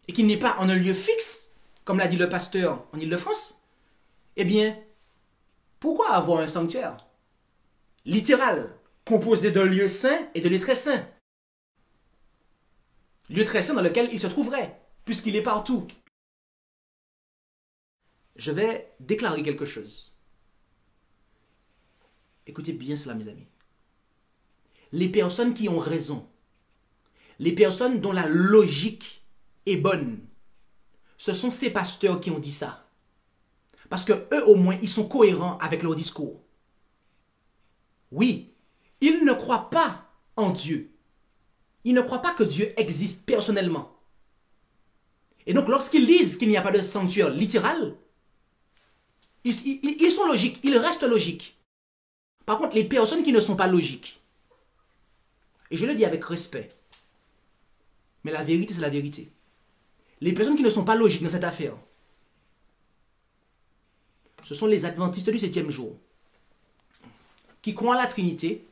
et qu'il n'est pas en un lieu fixe, comme l'a dit le pasteur en Île-de-France, eh bien, pourquoi avoir un sanctuaire littéral, composé d'un lieu saint et de lieu très saint? Lieu très saint dans lequel il se trouverait, puisqu'il est partout. Je vais déclarer quelque chose. Écoutez bien cela, mes amis. Les personnes qui ont raison, les personnes dont la logique est bonne, ce sont ces pasteurs qui ont dit ça. Parce que eux, au moins, ils sont cohérents avec leur discours. Oui, ils ne croient pas en Dieu. Ils ne croient pas que Dieu existe personnellement. Et donc, lorsqu'ils disent qu'il n'y a pas de sanctuaire littéral, ils sont logiques, ils restent logiques. Par contre, les personnes qui ne sont pas logiques, et je le dis avec respect, mais la vérité, c'est la vérité. Les personnes qui ne sont pas logiques dans cette affaire, ce sont les adventistes du 7e jour, qui croient à la Trinité,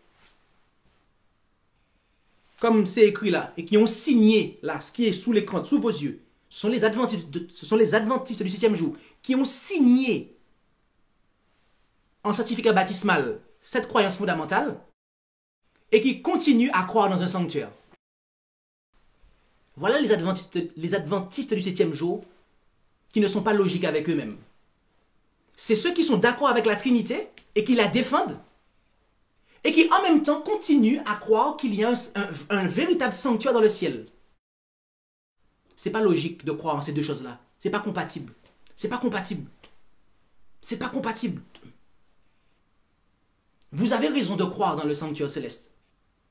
comme c'est écrit là, et qui ont signé là, ce qui est sous l'écran, sous vos yeux. Ce sont les adventistes du 7e jour, qui ont signé en certificat baptismal cette croyance fondamentale, et qui continuent à croire dans un sanctuaire. Voilà les adventistes du 7e jour qui ne sont pas logiques avec eux-mêmes. C'est ceux qui sont d'accord avec la Trinité et qui la défendent et qui en même temps continuent à croire qu'il y a un véritable sanctuaire dans le ciel. C'est pas logique de croire en ces deux choses-là. C'est pas compatible. C'est pas compatible. C'est pas compatible. Vous avez raison de croire dans le sanctuaire céleste.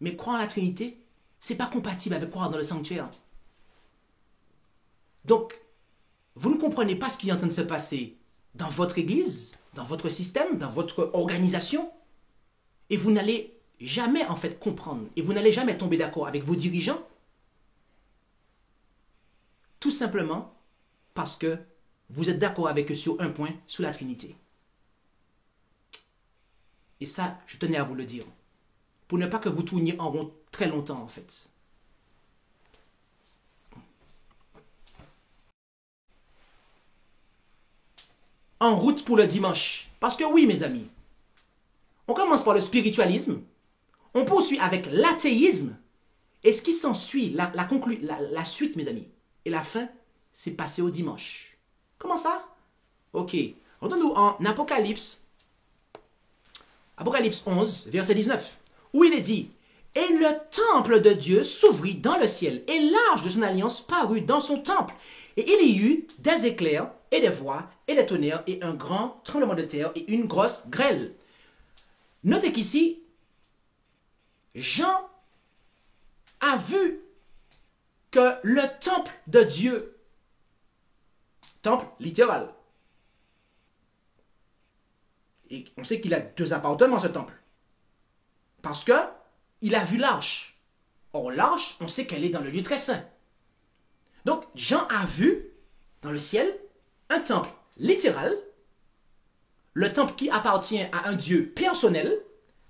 Mais croire en la Trinité, c'est pas compatible avec croire dans le sanctuaire. Donc, vous ne comprenez pas ce qui est en train de se passer dans votre église, dans votre système, dans votre organisation. Et vous n'allez jamais en fait comprendre. Et vous n'allez jamais tomber d'accord avec vos dirigeants. Tout simplement parce que vous êtes d'accord avec eux sur un point, sur la Trinité. Et ça, je tenais à vous le dire. Pour ne pas que vous tourniez en rond très longtemps, en fait. En route pour le dimanche. Parce que oui, mes amis, on commence par le spiritualisme, on poursuit avec l'athéisme, et ce qui s'ensuit, la suite, mes amis, et la fin, c'est passer au dimanche. Comment ça? Ok. Retournons-nous en Apocalypse. Apocalypse 11, verset 19, où il est dit « Et le temple de Dieu s'ouvrit dans le ciel, et l'arche de son alliance parut dans son temple. Et il y eut des éclairs, et des voix, et des tonnerres, et un grand tremblement de terre, et une grosse grêle. » Notez qu'ici, Jean a vu que le temple de Dieu, temple littéral, et on sait qu'il a deux appartements, ce temple. Parce que il a vu l'arche. Or, l'arche, on sait qu'elle est dans le lieu très saint. Donc, Jean a vu, dans le ciel, un temple littéral, le temple qui appartient à un Dieu personnel,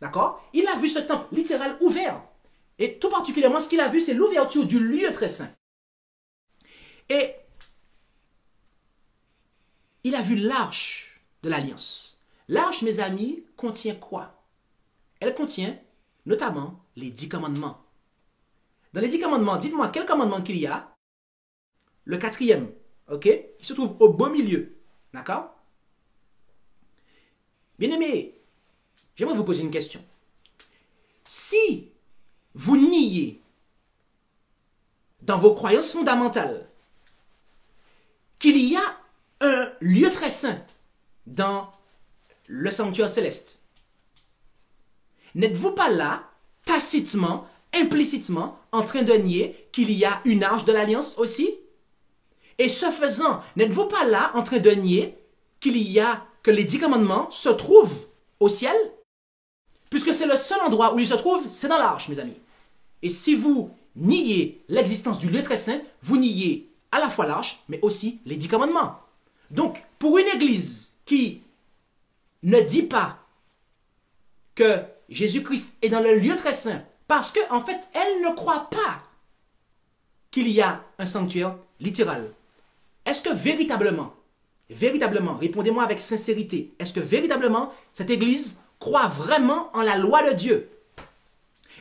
d'accord? Il a vu ce temple littéral ouvert. Et tout particulièrement, ce qu'il a vu, c'est l'ouverture du lieu très saint. Et il a vu l'arche de l'alliance. L'arche, mes amis, contient quoi? Elle contient notamment les 10 commandements. Dans les 10 commandements, dites-moi quel commandement qu'il y a? Le 4e, ok? Qui se trouve au beau milieu, d'accord? Bien-aimés, j'aimerais vous poser une question. Si vous niez dans vos croyances fondamentales qu'il y a un lieu très saint dans le sanctuaire céleste, n'êtes-vous pas là, tacitement, implicitement, en train de nier qu'il y a une arche de l'alliance aussi? Et ce faisant, n'êtes-vous pas là, en train de nier que les 10 commandements se trouvent au ciel? Puisque c'est le seul endroit où ils se trouvent, c'est dans l'arche, mes amis. Et si vous niez l'existence du lieu très saint, vous niez à la fois l'arche, mais aussi les 10 commandements. Donc, pour une église qui ne dit pas que Jésus-Christ est dans le lieu très saint, parce qu'en fait, elle ne croit pas qu'il y a un sanctuaire littéral. Est-ce que véritablement, répondez-moi avec sincérité, est-ce que véritablement cette église croit vraiment en la loi de Dieu?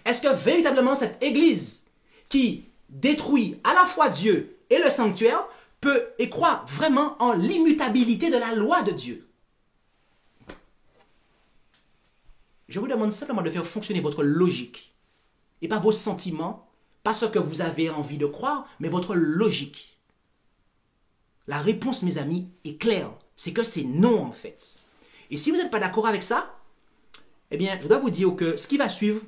Est-ce que véritablement cette église qui détruit à la fois Dieu et le sanctuaire peut et croit vraiment en l'immutabilité de la loi de Dieu? Je vous demande simplement de faire fonctionner votre logique et pas vos sentiments, pas ce que vous avez envie de croire, mais votre logique. La réponse, mes amis, est claire. C'est que c'est non, en fait. Et si vous n'êtes pas d'accord avec ça, eh bien, je dois vous dire que ce qui va suivre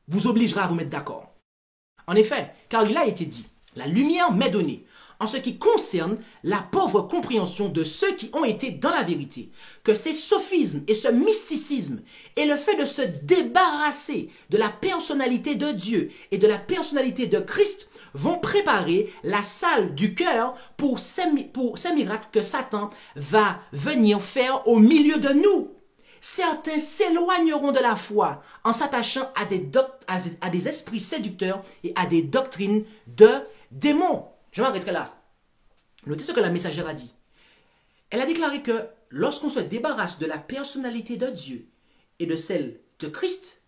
vous obligera à vous mettre d'accord. En effet, car il a été dit, la lumière m'est donnée en ce qui concerne la pauvre compréhension de ceux qui ont été dans la vérité, que ces sophismes et ce mysticisme et le fait de se débarrasser de la personnalité de Dieu et de la personnalité de Christ vont préparer la salle du cœur pour ces miracles que Satan va venir faire au milieu de nous. Certains s'éloigneront de la foi en s'attachant à des esprits séducteurs et à des doctrines de démons. Je m'arrêterai là. Notez ce que la messagère a dit. Elle a déclaré que lorsqu'on se débarrasse de la personnalité de Dieu et de celle de Christ,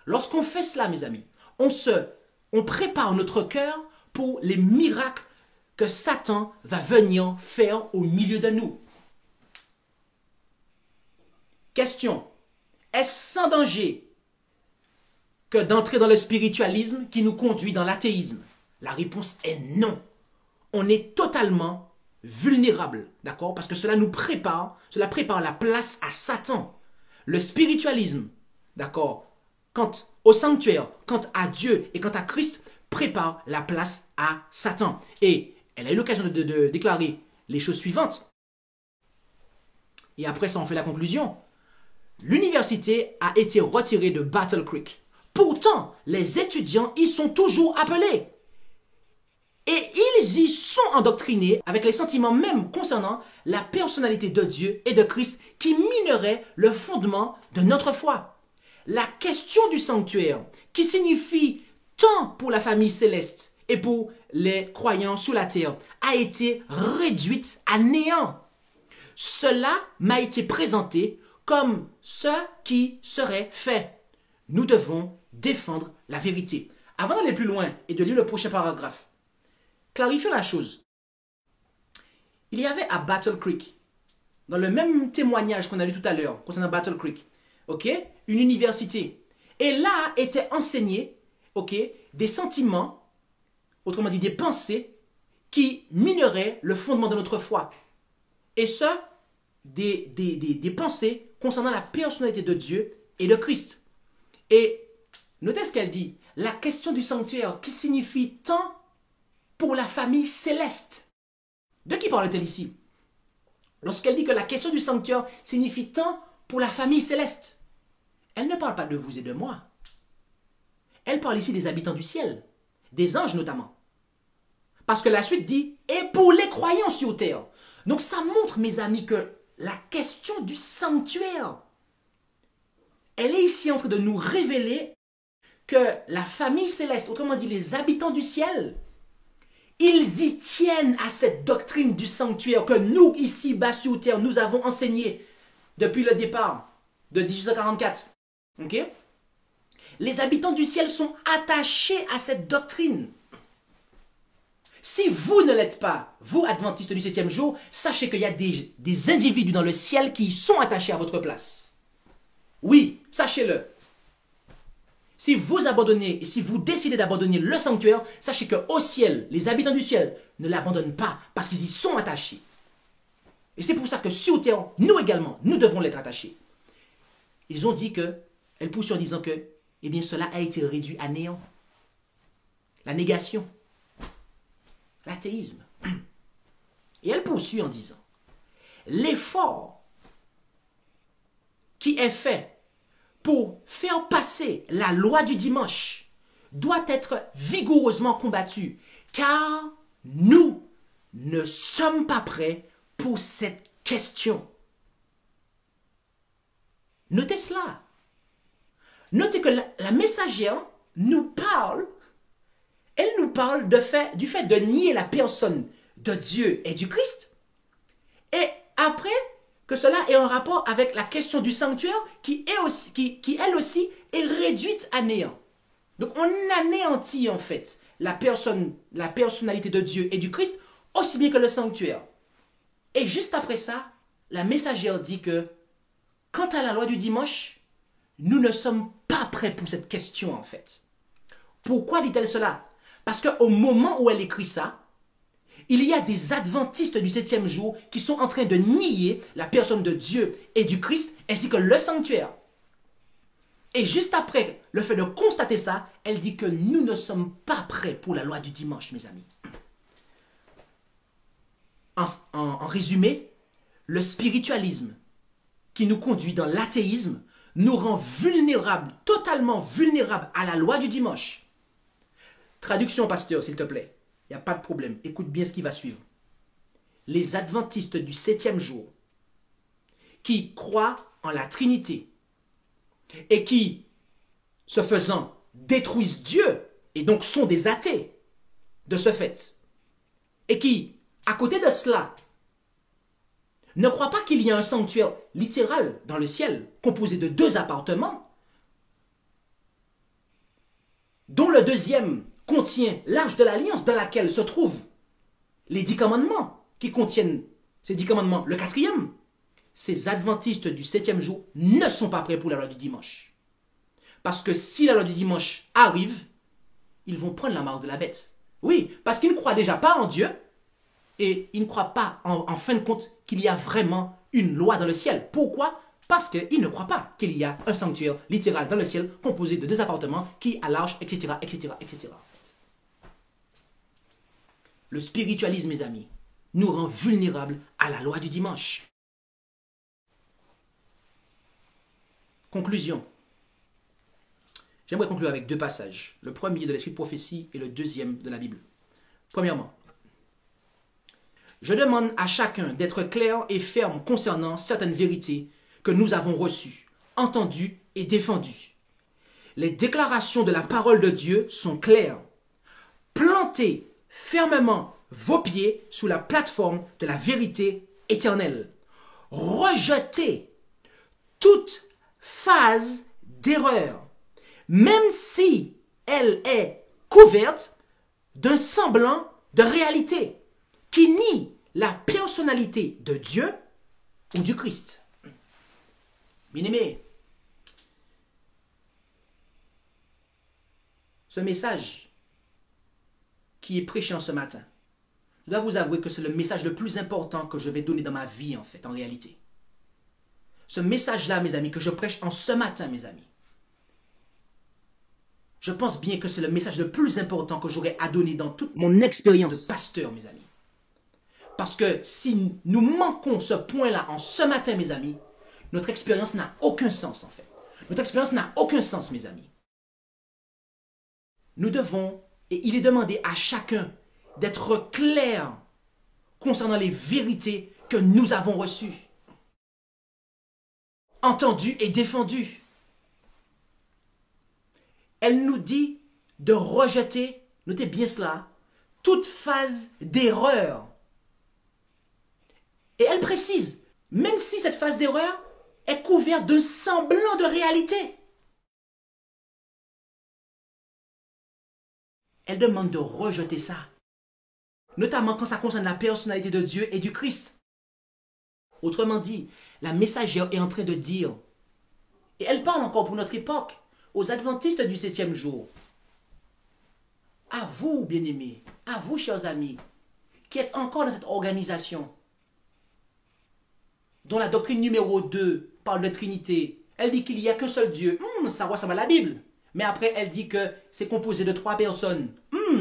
lorsqu'on fait cela, mes amis, on prépare notre cœur pour les miracles que Satan va venir faire au milieu de nous. Question. Est-ce sans danger que d'entrer dans le spiritualisme qui nous conduit dans l'athéisme? La réponse est non. On est totalement vulnérable, d'accord? Parce que cela prépare la place à Satan. Le spiritualisme, d'accord, quant au sanctuaire, quant à Dieu et quant à Christ, prépare la place à Satan. Et elle a eu l'occasion de déclarer les choses suivantes. Et après ça, on fait la conclusion. L'université a été retirée de Battle Creek. Pourtant, les étudiants y sont toujours appelés. Et ils y sont endoctrinés avec les sentiments même concernant la personnalité de Dieu et de Christ qui mineraient le fondement de notre foi. La question du sanctuaire, qui signifie tant pour la famille céleste et pour les croyants sous la terre, a été réduite à néant. Cela m'a été présenté comme ce qui serait fait. Nous devons défendre la vérité. Avant d'aller plus loin et de lire le prochain paragraphe, clarifions la chose. Il y avait à Battle Creek, dans le même témoignage qu'on a lu tout à l'heure concernant Battle Creek, une université. Et là étaient enseignés des sentiments, autrement dit des pensées, qui mineraient le fondement de notre foi. Et ce, des pensées concernant la personnalité de Dieu et de Christ. Et notez ce qu'elle dit. La question du sanctuaire qui signifie tant pour la famille céleste. De qui parle-t-elle ici? Lorsqu'elle dit que la question du sanctuaire signifie tant pour la famille céleste, elle ne parle pas de vous et de moi. Elle parle ici des habitants du ciel, des anges notamment. Parce que la suite dit « et pour les croyants sur terre ». Donc ça montre, mes amis, que la question du sanctuaire, elle est ici en train de nous révéler que la famille céleste, autrement dit les habitants du ciel, ils y tiennent à cette doctrine du sanctuaire que nous, ici, bas sur terre, nous avons enseigné depuis le départ de 1844. Les habitants du ciel sont attachés à cette doctrine. Si vous ne l'êtes pas, vous, adventistes du 7e jour, sachez qu'il y a des individus dans le ciel qui sont attachés à votre place. Oui, sachez-le. Si vous abandonnez et si vous décidez d'abandonner le sanctuaire, sachez qu'au ciel, les habitants du ciel ne l'abandonnent pas parce qu'ils y sont attachés. Et c'est pour ça que sur terre, nous également, nous devons l'être attachés. Ils ont dit que, elle poursuit en disant que, eh bien cela a été réduit à néant. La négation. L'athéisme. Et elle poursuit en disant, l'effort qui est fait pour faire passer la loi du dimanche doit être vigoureusement combattu, car nous ne sommes pas prêts pour cette question. Notez cela. Notez que la messagère nous parle, elle nous parle du fait de nier la personne de Dieu et du Christ. Et après, que cela ait un rapport avec la question du sanctuaire qui elle aussi, est réduite à néant. Donc on anéantit en fait la personnalité de Dieu et du Christ aussi bien que le sanctuaire. Et juste après ça, la messagère dit que quant à la loi du dimanche, nous ne sommes pas prêts pour cette question en fait. Pourquoi dit-elle cela? Parce qu'au moment où elle écrit ça, il y a des adventistes du 7e jour qui sont en train de nier la personne de Dieu et du Christ ainsi que le sanctuaire. Et juste après le fait de constater ça, elle dit que nous ne sommes pas prêts pour la loi du dimanche, mes amis. En résumé, le spiritualisme qui nous conduit dans l'athéisme nous rend vulnérables, totalement vulnérables à la loi du dimanche. Traduction, pasteur, s'il te plaît. Il n'y a pas de problème. Écoute bien ce qui va suivre. Les adventistes du 7e jour qui croient en la Trinité et qui, ce faisant, détruisent Dieu et donc sont des athées de ce fait et qui, à côté de cela, ne croient pas qu'il y a un sanctuaire littéral dans le ciel composé de 2 appartements dont le deuxième contient l'arche de l'alliance dans laquelle se trouve les 10 commandements qui contiennent ces 10 commandements. Le quatrième, ces adventistes du 7e jour ne sont pas prêts pour la loi du dimanche. Parce que si la loi du dimanche arrive, ils vont prendre la marque de la bête. Oui, parce qu'ils ne croient déjà pas en Dieu et ils ne croient pas en fin de compte qu'il y a vraiment une loi dans le ciel. Pourquoi? Parce qu'ils ne croient pas qu'il y a un sanctuaire littéral dans le ciel composé de 2 appartements qui a l'arche, etc., etc., etc. Le spiritualisme, mes amis, nous rend vulnérables à la loi du dimanche. Conclusion. J'aimerais conclure avec 2 passages. Le premier de l'Esprit de prophétie et le deuxième de la Bible. Premièrement, je demande à chacun d'être clair et ferme concernant certaines vérités que nous avons reçues, entendues et défendues. Les déclarations de la parole de Dieu sont claires. Plantez fermement vos pieds sous la plateforme de la vérité éternelle. Rejetez toute phase d'erreur, même si elle est couverte d'un semblant de réalité qui nie la personnalité de Dieu ou du Christ. Bien-aimés, ce message qui est prêché en ce matin, je dois vous avouer que c'est le message le plus important que je vais donner dans ma vie, en fait, en réalité. Ce message-là, mes amis, que je prêche en ce matin, mes amis, je pense bien que c'est le message le plus important que j'aurai à donner dans toute mon expérience de pasteur, mes amis. Parce que si nous manquons ce point-là en ce matin, mes amis, notre expérience n'a aucun sens, en fait. Notre expérience n'a aucun sens, mes amis. Nous devons, et il est demandé à chacun d'être clair concernant les vérités que nous avons reçues, entendues et défendues. Elle nous dit de rejeter, notez bien cela, toute phase d'erreur. Et elle précise, même si cette phase d'erreur est couverte d'un semblant de réalité. Elle demande de rejeter ça. Notamment quand ça concerne la personnalité de Dieu et du Christ. Autrement dit, la messagère est en train de dire, et elle parle encore pour notre époque, aux adventistes du 7e jour. À vous, bien-aimés, à vous, chers amis, qui êtes encore dans cette organisation, dont la doctrine numéro 2 parle de Trinité. Elle dit qu'il n'y a qu'un seul Dieu. Ça ressemble à la Bible. Mais après, elle dit que c'est composé de 3 personnes.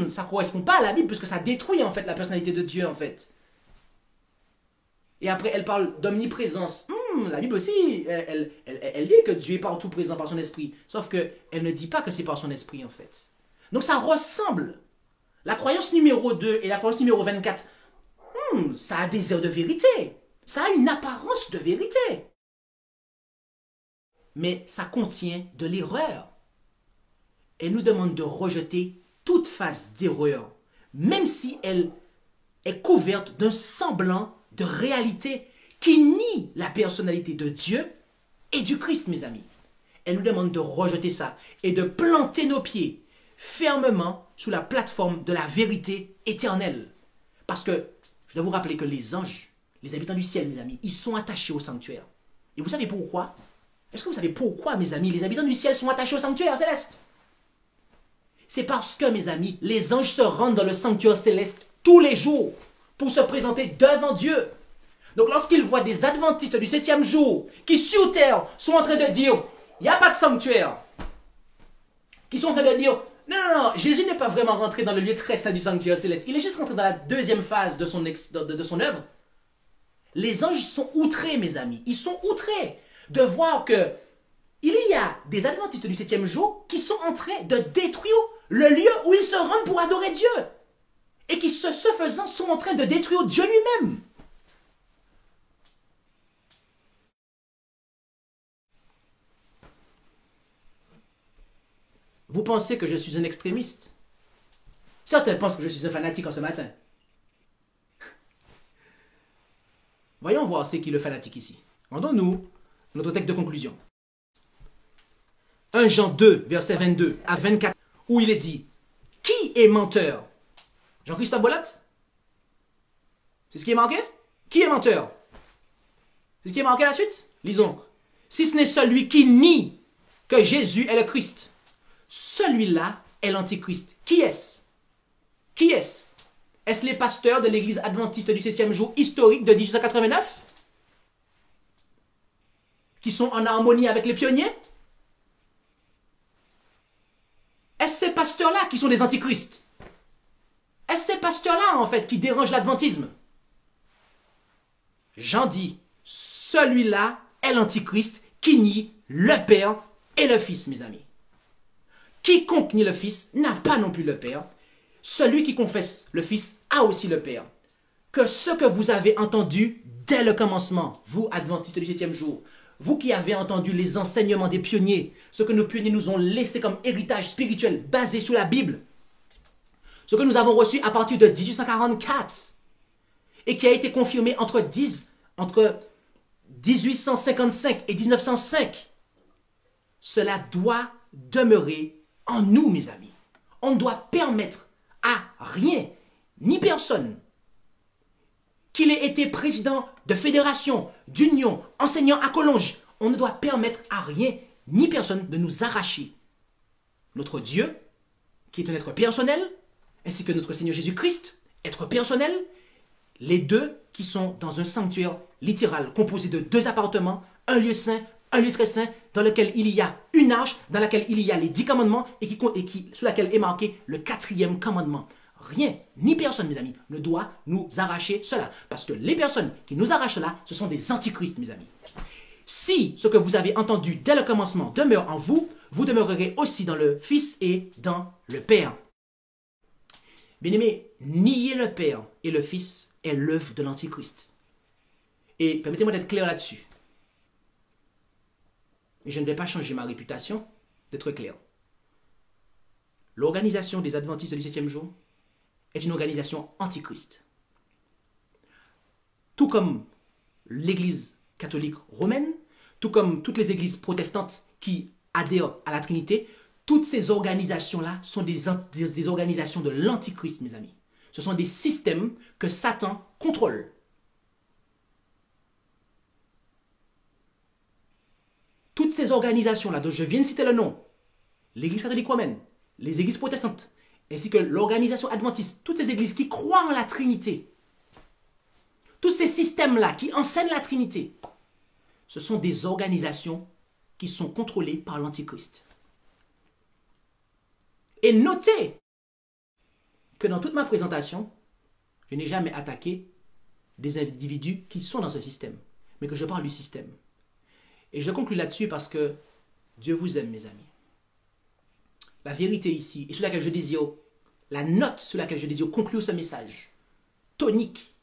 Ça ne correspond pas à la Bible, puisque ça détruit en fait la personnalité de Dieu, en fait. Et après, elle parle d'omniprésence. La Bible aussi, elle dit que Dieu est partout présent par son esprit. Sauf qu'elle ne dit pas que c'est par son esprit, en fait. Donc ça ressemble. La croyance numéro 2 et la croyance numéro 24, ça a des airs de vérité. Ça a une apparence de vérité. Mais ça contient de l'erreur. Elle nous demande de rejeter toute phase d'erreur, même si elle est couverte d'un semblant de réalité qui nie la personnalité de Dieu et du Christ, mes amis. Elle nous demande de rejeter ça et de planter nos pieds fermement sous la plateforme de la vérité éternelle. Parce que, je dois vous rappeler que les anges, les habitants du ciel, mes amis, ils sont attachés au sanctuaire. Et vous savez pourquoi? Est-ce que vous savez pourquoi, mes amis, les habitants du ciel sont attachés au sanctuaire céleste? C'est parce que, mes amis, les anges se rendent dans le sanctuaire céleste tous les jours pour se présenter devant Dieu. Donc lorsqu'ils voient des adventistes du 7e jour qui sur terre sont en train de dire il n'y a pas de sanctuaire, qui sont en train de dire non, Jésus n'est pas vraiment rentré dans le lieu très saint du sanctuaire céleste, il est juste rentré dans la deuxième phase de son œuvre. Les anges sont outrés, mes amis, ils sont outrés de voir que il y a des adventistes du 7e jour qui sont en train de détruire le lieu où ils se rendent pour adorer Dieu. Et qui, ce faisant, sont en train de détruire Dieu lui-même. Vous pensez que je suis un extrémiste? Certains pensent que je suis un fanatique en ce matin. Voyons voir c'est qui le fanatique ici. Rendons-nous notre texte de conclusion. 1 Jean 2, verset 22 à 24, où il est dit, qui est menteur? Jean-Christophe Bolat? C'est ce qui est marqué? Qui est menteur? C'est ce qui est marqué à la suite? Lisons. Si ce n'est celui qui nie que Jésus est le Christ, celui-là est l'antichrist. Qui est-ce? Qui est-ce? Est-ce les pasteurs de l'église adventiste du 7e jour historique de 1889? Qui sont en harmonie avec les pionniers? Est-ce ces pasteurs-là qui sont des antichrists? Est-ce ces pasteurs-là, en fait, qui dérangent l'adventisme? Jean dit, celui-là est l'antichrist qui nie le Père et le Fils, mes amis. Quiconque nie le Fils n'a pas non plus le Père. Celui qui confesse le Fils a aussi le Père. Que ce que vous avez entendu dès le commencement, vous, adventistes du 7e jour, vous qui avez entendu les enseignements des pionniers, ce que nos pionniers nous ont laissé comme héritage spirituel basé sur la Bible, ce que nous avons reçu à partir de 1844 et qui a été confirmé entre 1855 et 1905, cela doit demeurer en nous, mes amis. On ne doit permettre à rien, ni personne, qu'il ait été président de fédération, d'union, enseignant à Collonges, on ne doit permettre à rien, ni personne, de nous arracher notre Dieu, qui est un être personnel, ainsi que notre Seigneur Jésus-Christ, être personnel, les deux qui sont dans un sanctuaire littéral, composé de 2 appartements, un lieu saint, un lieu très saint, dans lequel il y a une arche, dans laquelle il y a les 10 commandements, sous laquelle est marqué le 4e commandement. Rien, ni personne, mes amis, ne doit nous arracher cela. Parce que les personnes qui nous arrachent cela, ce sont des antichrists, mes amis. Si ce que vous avez entendu dès le commencement demeure en vous, vous demeurerez aussi dans le Fils et dans le Père. Bien-aimés, nier le Père et le Fils est l'œuvre de l'antichrist. Et permettez-moi d'être clair là-dessus. Et je ne vais pas changer ma réputation d'être clair. L'organisation des adventistes du 7e jour est une organisation antichrist. Tout comme l'Église catholique romaine, tout comme toutes les églises protestantes qui adhèrent à la Trinité, toutes ces organisations-là sont des organisations de l'antichrist, mes amis. Ce sont des systèmes que Satan contrôle. Toutes ces organisations-là, dont je viens de citer le nom, l'Église catholique romaine, les églises protestantes, ainsi que l'organisation adventiste, toutes ces églises qui croient en la Trinité, tous ces systèmes-là qui enseignent la Trinité, ce sont des organisations qui sont contrôlées par l'Antichrist. Et notez que dans toute ma présentation, je n'ai jamais attaqué des individus qui sont dans ce système, mais que je parle du système. Et je conclue là-dessus parce que Dieu vous aime, mes amis. La vérité ici, et sur laquelle je désire, la note sur laquelle je désire conclure ce message, tonique,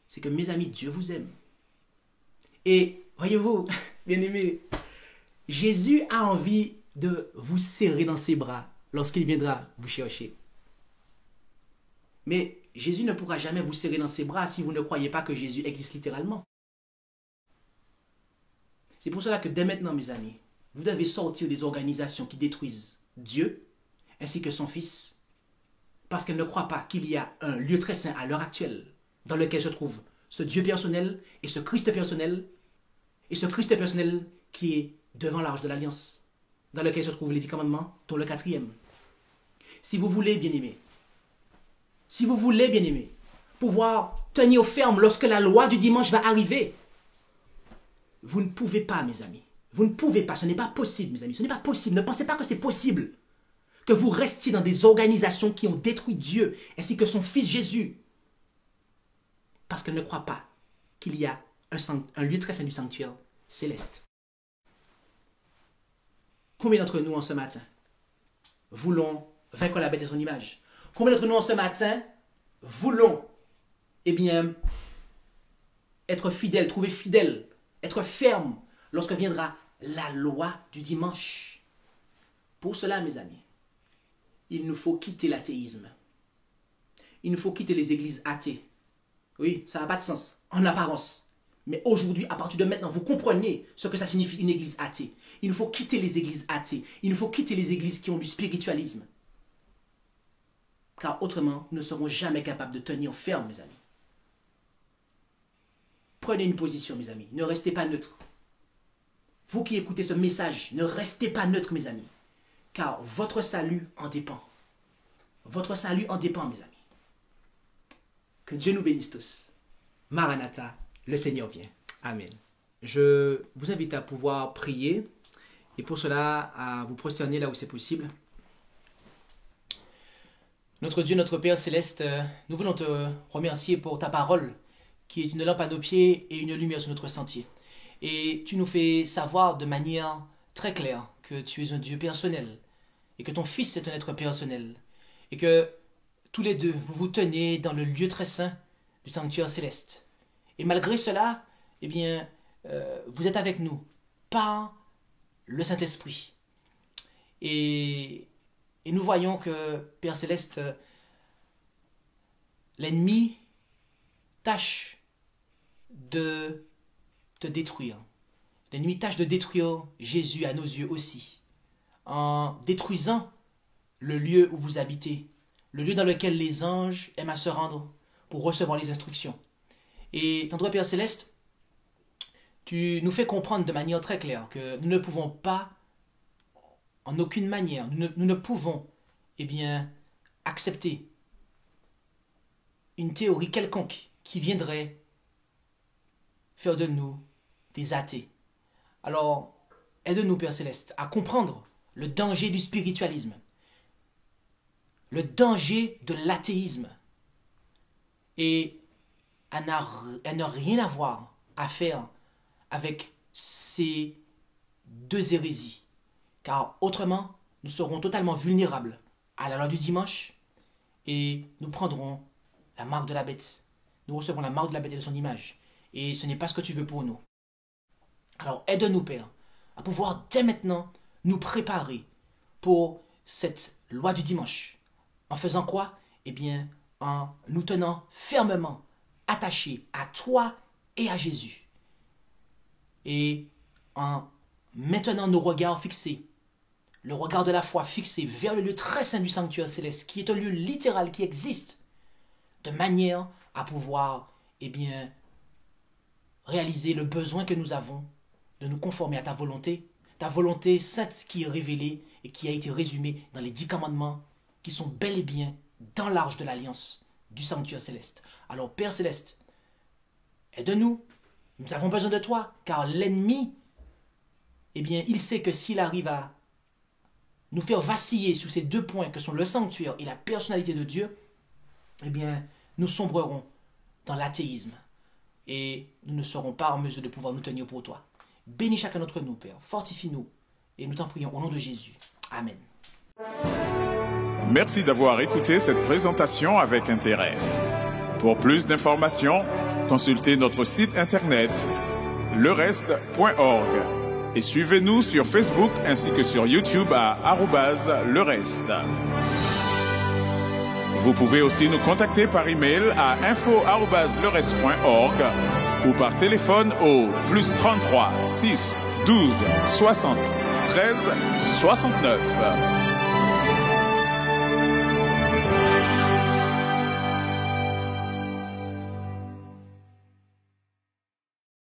c'est que, mes amis, Dieu vous aime. Et, voyez-vous, bien-aimés, Jésus a envie de vous serrer dans ses bras lorsqu'il viendra vous chercher. Mais Jésus ne pourra jamais vous serrer dans ses bras si vous ne croyez pas que Jésus existe littéralement. C'est pour cela que dès maintenant, mes amis, vous devez sortir des organisations qui détruisent Dieu ainsi que son Fils, parce qu'elles ne croient pas qu'il y a un lieu très saint à l'heure actuelle dans lequel se trouve ce Dieu personnel et ce Christ personnel qui est devant l'arche de l'Alliance, dans lequel se trouvent les 10 commandements, dont le 4e. Si vous voulez, bien-aimés, pouvoir tenir ferme lorsque la loi du dimanche va arriver, vous ne pouvez pas, mes amis. Vous ne pouvez pas, ce n'est pas possible, mes amis. Ce n'est pas possible. Ne pensez pas que c'est possible que vous restiez dans des organisations qui ont détruit Dieu ainsi que son Fils Jésus. Parce qu'elles ne croient pas qu'il y a un lieu très saint du sanctuaire céleste. Combien d'entre nous en ce matin voulons vaincre la bête et son image? Combien d'entre nous en ce matin voulons, être fidèles, trouver fidèles, être fermes lorsque viendra la loi du dimanche? Pour cela, mes amis, il nous faut quitter l'athéisme. Il nous faut quitter les églises athées. Oui, ça n'a pas de sens, en apparence. Mais aujourd'hui, à partir de maintenant, vous comprenez ce que ça signifie une église athée. Il nous faut quitter les églises athées. Il nous faut quitter les églises qui ont du spiritualisme. car autrement, nous ne serons jamais capables de tenir ferme, mes amis. Prenez une position, mes amis. Ne restez pas neutre. Vous qui écoutez ce message, ne restez pas neutre, mes amis, car votre salut en dépend. Votre salut en dépend, mes amis. Que Dieu nous bénisse tous. Maranatha, le Seigneur vient. Amen. Je vous invite à pouvoir prier et pour cela, à vous prosterner là où c'est possible. Notre Dieu, notre Père Céleste, nous voulons te remercier pour ta parole qui est une lampe à nos pieds et une lumière sur notre sentier. Et tu nous fais savoir de manière très claire que tu es un Dieu personnel et que ton Fils est un être personnel et que tous les deux, vous vous tenez dans le lieu très saint du sanctuaire céleste. Et malgré cela, eh bien, vous êtes avec nous par le Saint-Esprit. Et nous voyons que, Père Céleste, l'ennemi tâche de te détruire. L'ennemi tâche de détruire Jésus à nos yeux aussi, en détruisant le lieu où vous habitez, le lieu dans lequel les anges aiment à se rendre pour recevoir les instructions. Et ton droit, Père Céleste, tu nous fais comprendre de manière très claire que nous ne pouvons pas, en aucune manière, nous ne pouvons, eh bien, accepter une théorie quelconque qui viendrait faire de nous des athées. Alors, aide-nous, Père Céleste, à comprendre le danger du spiritualisme, le danger de l'athéisme, et à ne rien avoir à faire avec ces deux hérésies, car autrement, nous serons totalement vulnérables à la loi du dimanche et nous prendrons la marque de la bête. Nous recevrons la marque de la bête et de son image. Et ce n'est pas ce que tu veux pour nous. Alors aide-nous, Père, à pouvoir dès maintenant nous préparer pour cette loi du dimanche. En faisant quoi? Eh bien, en nous tenant fermement attachés à toi et à Jésus. Et en maintenant nos regards fixés, le regard de la foi fixé vers le lieu très saint du sanctuaire céleste, qui est un lieu littéral qui existe, de manière à pouvoir, eh bien, réaliser le besoin que nous avons de nous conformer à ta volonté sainte qui est révélée et qui a été résumée dans les 10 commandements qui sont bel et bien dans l'arche de l'alliance du sanctuaire céleste. Alors, Père Céleste, aide-nous. Nous avons besoin de toi, car l'ennemi, eh bien, il sait que s'il arrive à nous faire vaciller sur ces 2 points que sont le sanctuaire et la personnalité de Dieu, eh bien, nous sombrerons dans l'athéisme et nous ne serons pas en mesure de pouvoir nous tenir pour toi. Bénis chacun d'entre nous, Père. Fortifie-nous et nous t'en prions au nom de Jésus. Amen. Merci d'avoir écouté cette présentation avec intérêt. Pour plus d'informations, consultez notre site internet lereste.org et suivez-nous sur Facebook ainsi que sur YouTube à @lereste. Vous pouvez aussi nous contacter par email à info@lereste.org ou par téléphone au +33 6 12 60 13 69.